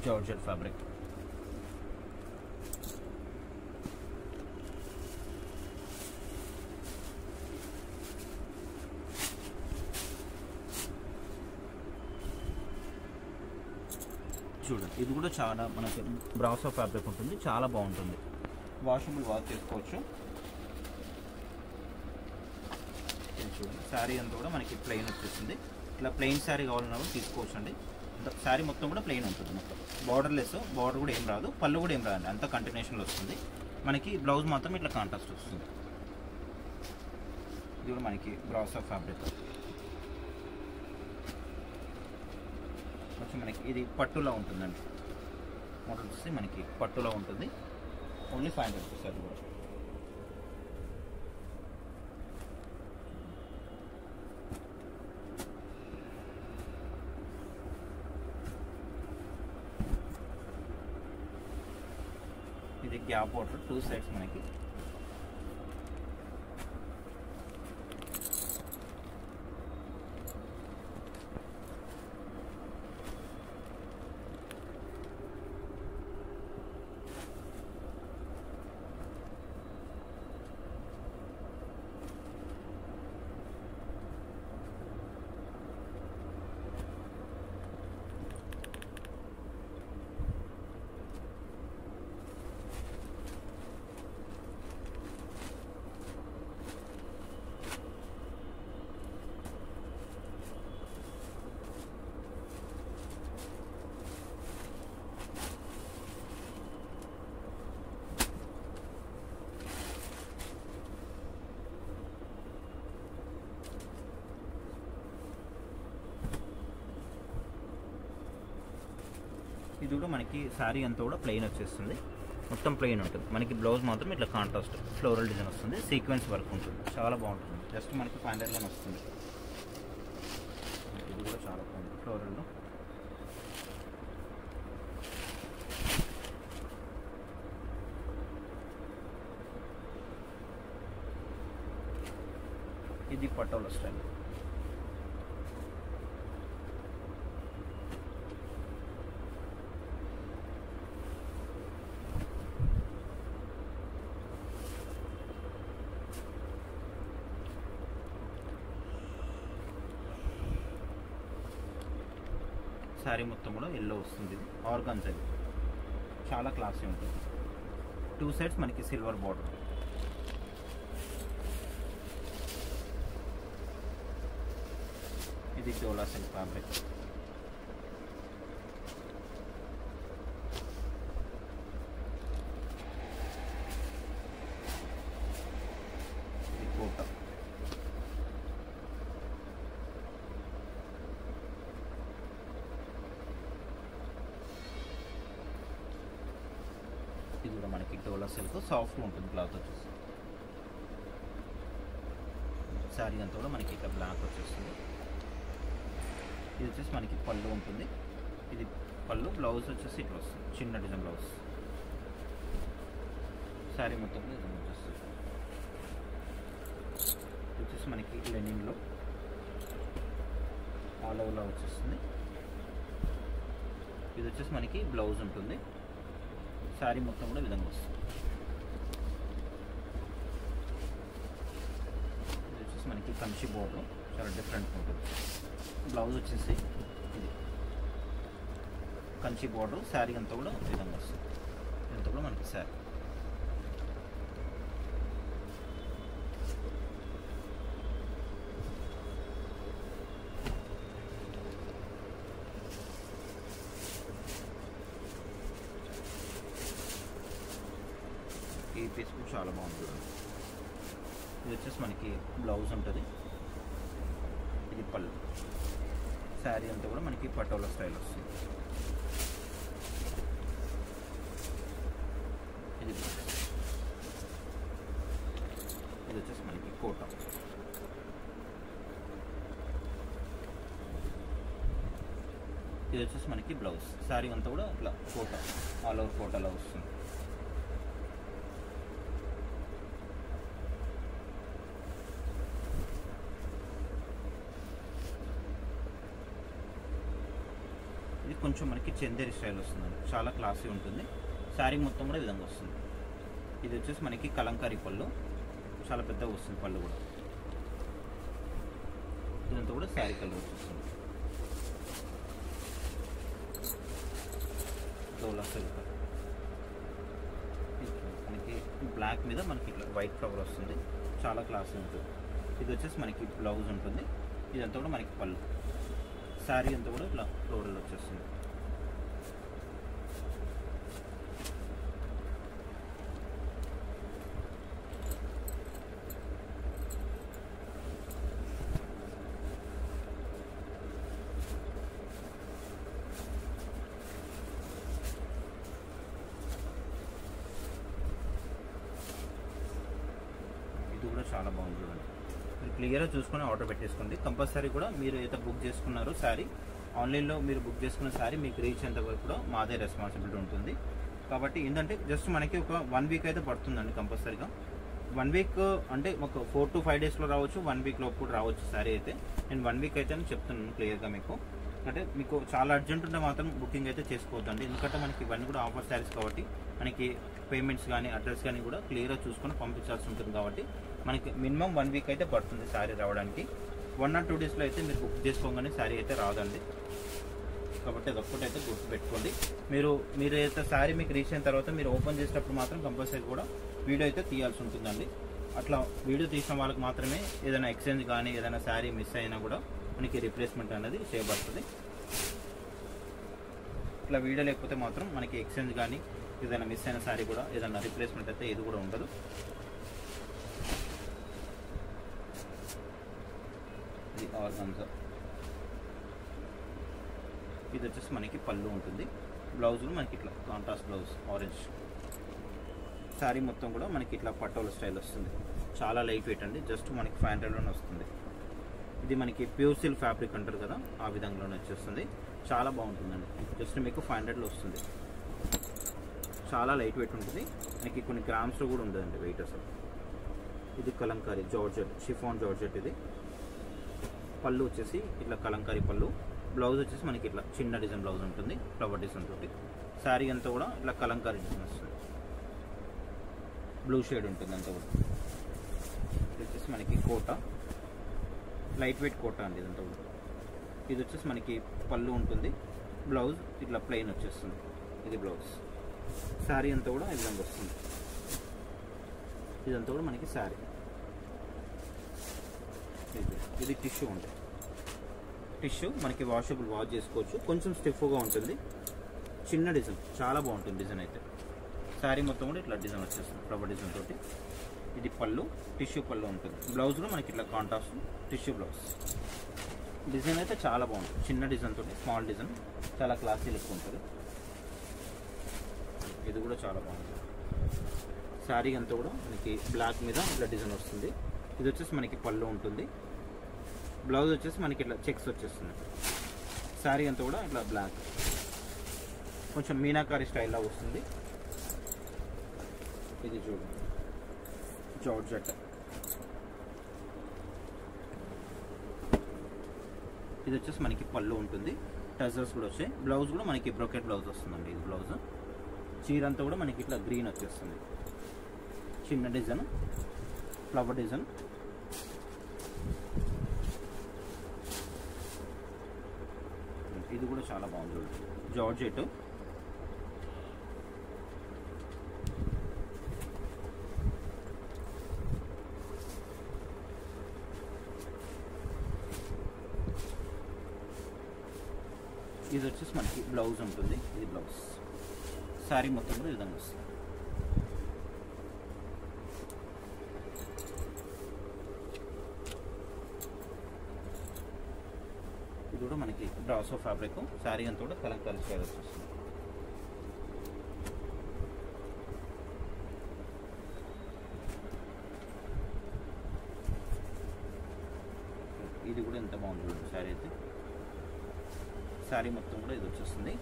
georgette fabric. చూడండి, ఇది కూడా చాలా మనకి బ్రాసో ఫ్యాబ్రిక్ ఉంటుంది, చాలా బాగుంటుంది. వాషబుల్ వాష్ చేసుకోవచ్చు. చూడండి, శారీ అంతా కూడా మనకి ప్లెయిన్ వచ్చేస్తుంది. ఇట్లా ప్లెయిన్ శారీ కావాలన్నా కూడా తీసుకోవచ్చు అండి. శారీ మొత్తం కూడా ప్లెయిన్ ఉంటుంది. మొత్తం బార్డర్లెస్, బార్డర్ కూడా ఏం రాదు, పళ్ళు కూడా ఏం రాదండి, అంత కంటిన్యూషన్లో వస్తుంది. మనకి బ్లౌజ్ మాత్రం ఇట్లా కాంట్రాస్ట్ వస్తుంది. ఇది కూడా మనకి బ్రాసో ఫ్యాబ్రిక్ వచ్చి మనకి ఇది పట్టులా ఉంటుందండి. మోడల్ వచ్చి మనకి పట్టులా ఉంటుంది. Only 500 rupees. అది కూడా ఇది గ్యాప్ బార్డర్, 2 సైడ్స్ మనకి. ఇది కూడా మనకి శారీ అంతా కూడా ప్లెయిన్ వచ్చేస్తుంది. మొత్తం ప్లెయిన్ ఉంటుంది. మనకి బ్లౌజ్ మాత్రం ఇట్లా కాంట్రాస్ట్ ఫ్లోరల్ డిజైన్ వస్తుంది. సీక్వెన్స్ వర్క్ ఉంటుంది, చాలా బాగుంటుంది. జస్ట్ మనకి 500 వస్తుంది. ఇది కూడా చాలా బాగుంది ఫ్లోరల్లో. ఇది పటోలా స్టైల్. శారీ మొత్తం కూడా ఎల్లో వస్తుంది. ఇది ఆర్గాన్జా, చాలా క్లాసీ ఉంటుంది. 2 సైడ్స్ మనకి సిల్వర్ బార్డర్. ఇది డోలా సిల్క్ ఫ్యాబ్రిక్. ఇది కోట. ఇది కూడా మనకి డోలా సిల్క్, సాఫ్ట్ ఉంటుంది క్లాత్ వచ్చేసి. శారీ అంతా కూడా మనకి ఇట్లా బ్లాక్ వచ్చేస్తుంది. ఇది వచ్చేసి మనకి పళ్ళు ఉంటుంది. ఇది పళ్ళు, బ్లౌజ్ వచ్చేసి ఇట్లా వస్తుంది, చిన్న డిజైన్ బ్లౌజ్. శారీ మొత్తం కూడా ఇది వచ్చేస్తుంది. ఇది వచ్చేసి మనకి లెనిన్లో ఆల్ ఓవర్లా వచ్చేస్తుంది. ఇది వచ్చేసి మనకి బ్లౌజ్ ఉంటుంది. శారీ మొత్తం కూడా విధంగా వస్తుంది. ఇది వచ్చేసి మనకి కంచి బోర్డర్, చాలా డిఫరెంట్ ఉంటుంది. బ్లౌజ్ వచ్చేసి ఇది కంచి బోర్డర్. శారీ అంతా కూడా ఈ విధంగా వస్తుంది. ఇదంతా కూడా మనకి శారీ. ఈ పీస్ కూడా చాలా బాగుంటుంది. ఇది వచ్చేసి మనకి బ్లౌజ్ ఉంటుంది. ఇది పళ్ళు. శారీ అంతా కూడా మనకి పటోలా స్టైల్ వస్తుంది. ఇది ఇది వచ్చేసి మనకి కోట. ఇది వచ్చేసి మనకి బ్లౌజ్. శారీ అంతా కూడా ఇట్లా ఫోటో ఆల్ ఓవర్ ఫోటోలో వస్తుంది. ఇది కొంచెం మనకి చందేరి స్టైల్ వస్తుందండి, చాలా క్లాసీ ఉంటుంది. శారీ మొత్తం కూడా ఈ విధంగా వస్తుంది. ఇది వచ్చేసి మనకి కలంకారీ పళ్ళు, చాలా పెద్దగా వస్తుంది పళ్ళు కూడా. ఇదంతా కూడా శారీ కలర్ వచ్చేస్తుంది. డోలా సిల్క్ మనకి బ్లాక్ మీద మనకి ఇట్లా వైట్ ఫ్లవర్ వస్తుంది, చాలా క్లాసీ ఉంటుంది. ఇది వచ్చేసి మనకి బ్లౌజ్ ఉంటుంది. ఇదంతా కూడా మనకి పళ్ళు. శారీ అంతా కూడా ఇట్లా ఫ్లోరల్ వచ్చేస్తుంది. ఇది కూడా చాలా బాగుంది చూడండి. మీరు క్లియర్గా చూసుకొని ఆర్డర్ పెట్టేసుకోండి. కంపల్సరీ కూడా మీరు ఏదైతే బుక్ చేసుకున్నారో శారీ, ఆన్లైన్లో మీరు బుక్ చేసుకున్న శారీ మీకు రీచ్ అయ్యేంత వరకు కూడా మాదే రెస్పాన్సిబిలిటీ ఉంటుంది. కాబట్టి ఏంటంటే జస్ట్ మనకి ఒక 1 వీక్ అయితే పడుతుందండి కంపల్సరీగా. 1 వీక్ అంటే ఒక 4 to 5 డేస్లో రావచ్చు, 1 వీక్ లోపు కూడా రావచ్చు శారీ అయితే. నేను 1 వీక్ అయితే చెప్తున్నాను క్లియర్గా మీకు. అంటే మీకు చాలా అర్జెంట్ ఉంటే మాత్రం బుకింగ్ అయితే చేసుకోవద్దండి. ఎందుకంటే మనకి ఇవన్నీ కూడా ఆఫర్ శారీస్ కాబట్టి మనకి పేమెంట్స్ కానీ అడ్రస్ కానీ కూడా క్లియర్గా చూసుకొని పంపించాల్సి ఉంటుంది. కాబట్టి మనకి మినిమం 1 వీక్ అయితే పడుతుంది శారీ రావడానికి. 1 or 2 డేస్లో అయితే మీరు బుక్ చేసుకోగానే శారీ అయితే రాదండి. కాబట్టి అదొక్కటైతే గుర్తుపెట్టుకోండి. మీరు ఏదైతే శారీ మీకు రీచ్ అయిన తర్వాత మీరు ఓపెన్ చేసేటప్పుడు మాత్రం కంపల్సరీ కూడా వీడియో అయితే తీయాల్సి ఉంటుందండి. అట్లా వీడియో తీసిన వాళ్ళకి మాత్రమే ఏదైనా ఎక్స్చేంజ్ కానీ ఏదైనా శారీ మిస్ అయినా కూడా మనకి రీప్లేస్మెంట్ అనేది చేయబడుతుంది. ఇట్లా వీడియో లేకపోతే మాత్రం మనకి ఎక్స్చేంజ్ కానీ ఏదైనా మిస్ అయిన శారీ కూడా ఏదైనా రీప్లేస్మెంట్ అయితే ఇది కూడా ఉండదు. ఇది ఆర్గాన్జా. ఇది వచ్చేసి మనకి పళ్ళు ఉంటుంది. బ్లౌజులు మనకి ఇట్లా కాంట్రాస్ట్ బ్లౌజ్ ఆరెంజ్. శారీ మొత్తం కూడా మనకి ఇట్లా పటోలా స్టైల్ వస్తుంది. చాలా లైట్ వెయిట్ అండి, జస్ట్ మనకి 500లోనే వస్తుంది. ఇది మనకి ప్యూర్ సిల్క్ ఫ్యాబ్రిక్ అంటారు కదా, ఆ విధంగానే వచ్చేస్తుంది. చాలా బాగుంటుందండి. జస్ట్ మీకు 500లో వస్తుంది. చాలా లైట్ వెయిట్ ఉంటుంది. మనకి కొన్ని గ్రామ్స్లో కూడా ఉండదండి వెయిట్ అసలు. ఇది కలంకారీ జార్జెట్, షిఫాన్ జార్జెట్. ఇది పళ్ళు వచ్చేసి ఇట్లా కలంకారీ పళ్ళు. బ్లౌజ్ వచ్చేసి మనకి ఇట్లా చిన్న డిజైన్ బ్లౌజ్ ఉంటుంది, ఫ్లవర్ డిజైన్ తోటి. శారీ అంతా కూడా ఇట్లా కలంకారీ డిజైన్ వస్తుంది. బ్లూ షేడ్ ఉంటుంది అంతా కూడా. ఇది వచ్చేసి మనకి కోట, లైట్ వెయిట్ కోట అండి ఇదంతా కూడా. ఇది వచ్చేసి మనకి పళ్ళు ఉంటుంది. బ్లౌజ్ ఇట్లా ప్లెయిన్ వచ్చేస్తుంది. ఇది బ్లౌజ్. శారీ అంతా కూడా ఈ విధంగా వస్తుంది. ఇదంతా కూడా మనకి శారీ. ఇది టిష్యూ ఉంటుంది. టిష్యూ మనకి వాషబుల్, వాష్ చేసుకోవచ్చు. కొంచెం స్టిఫ్గా ఉంటుంది. చిన్న డిజైన్, చాలా బాగుంటుంది డిజైన్ అయితే. శారీ మొత్తం కూడా ఇట్లా డిజైన్ వచ్చేస్తుంది ఫ్లవర్ డిజైన్ తోటి. ఇది పళ్ళు, టిష్యూ పళ్ళు ఉంటుంది. బ్లౌజ్ కూడా మనకి ఇట్లా కాంట్రాస్ట్ టిష్యూ బ్లౌజ్. డిజైన్ అయితే చాలా బాగుంటుంది. చిన్న డిజైన్ తోటి, స్మాల్ డిజైన్, చాలా క్లాసీ లుక్ ఉంటుంది. ఇది కూడా చాలా బాగుంటుంది. శారీ అంతా కూడా మనకి బ్లాక్ మీద ఇట్లా డిజైన్ వస్తుంది. ఇది వచ్చేసి మనకి పళ్ళు ఉంటుంది. బ్లౌజ్ వచ్చేసి మనకి ఇట్లా చెక్స్ వచ్చేస్తుంది. శారీ అంతా కూడా ఇట్లా బ్లాక్, కొంచెం మీనాకారి స్టైల్లో వస్తుంది. ఇది చూడండి జార్జెట్. ఇది వచ్చేసి మనకి పళ్ళు ఉంటుంది. టజర్స్ కూడా వచ్చాయి. బ్లౌజ్ కూడా మనకి బ్రోకెట్ బ్లౌజ్ వస్తుందండి. ఇది బ్లౌజ్. చీర అంతా కూడా మనకి ఇట్లా గ్రీన్ వచ్చేస్తుంది. చిన్న డిజైన్, ఫ్లవర్ డిజైన్. ఇది కూడా చాలా బాగుంది జార్జెట్. ఇది వచ్చేసి మనకి బ్లౌజ్ ఉంటుంది. ఇది బ్లౌజ్. శారీ మొత్తం కూడా ఈ విధంగా వస్తుంది. ఇది కూడా మనకి బ్రాసో ఫ్యాబ్రిక్. శారీ అంతా కూడా కలంకారీ స్టైల్ వచ్చేస్తుంది. ఇది కూడా ఎంత బాగుంటుంది శారీ అయితే. శారీ మొత్తం కూడా ఇది వచ్చేస్తుంది.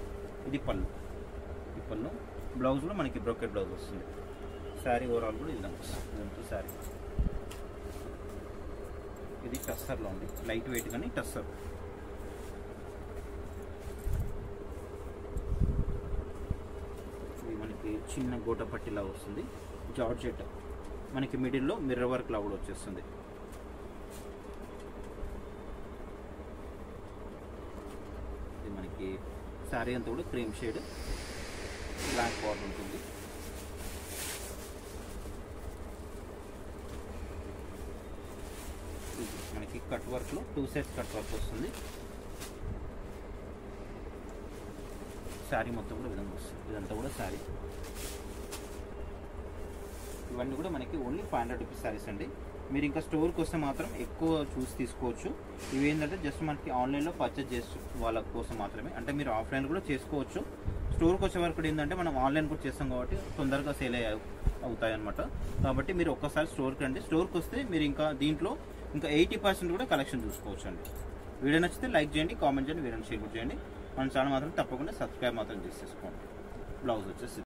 ఇది పళ్ళు, ఈ పళ్ళు. బ్లౌజ్ కూడా మనకి బ్రోకెట్ బ్లౌజ్ వస్తుంది. శారీ ఓవరాల్ కూడా ఇదంతా శారీ. ఇది టస్సర్లో ఉంది, లైట్ వెయిట్ కానీ టస్సర్. ఇది మనకి చిన్న గోట పట్టిలా వస్తుంది. జార్జెట్ మనకి మిడిల్లో మిర్రర్ వర్క్ లా కూడా వచ్చేస్తుంది. ఇది మనకి శారీ అంతా కూడా క్రీమ్ షేడ్ బ్లాక్ బార్డర్ ఉంటుంది. మనకి కట్ వర్క్లో 2 sets కట్ వర్క్ వస్తుంది. శారీ మొత్తం కూడా విధంగా వస్తుంది. ఇదంతా కూడా శారీ. ఇవన్నీ కూడా మనకి ఓన్లీ 500 రూపీస్ శారీస్ అండి. మీరు ఇంకా స్టోర్కి వస్తే మాత్రం ఎక్కువ చూసి తీసుకోవచ్చు. ఇవి ఏంటంటే జస్ట్ మనకి ఆన్లైన్లో పర్చేజ్ చేసే వాళ్ళ కోసం మాత్రమే. అంటే మీరు ఆఫ్లైన్ కూడా చేసుకోవచ్చు. స్టోర్కి వచ్చే వరకు కూడా ఏంటంటే మనం ఆన్లైన్ కూడా చేస్తాం కాబట్టి తొందరగా సేల్ అవుతాయి అన్నమాట. కాబట్టి మీరు ఒక్కసారి స్టోర్కి రండి. స్టోర్కి వస్తే మీరు ఇంకా దీంట్లో ఇంకా 80% కూడా కలెక్షన్ చూసుకోవచ్చు అండి. వీడియో నచ్చితే లైక్ చేయండి, కామెంట్ చేయండి, వీడియోని షేర్ చేయండి. మన ఛానల్ మాత్రం తప్పకుండా సబ్స్క్రైబ్ మాత్రం చేసేసుకోండి. బ్లౌజ్ వచ్చేసి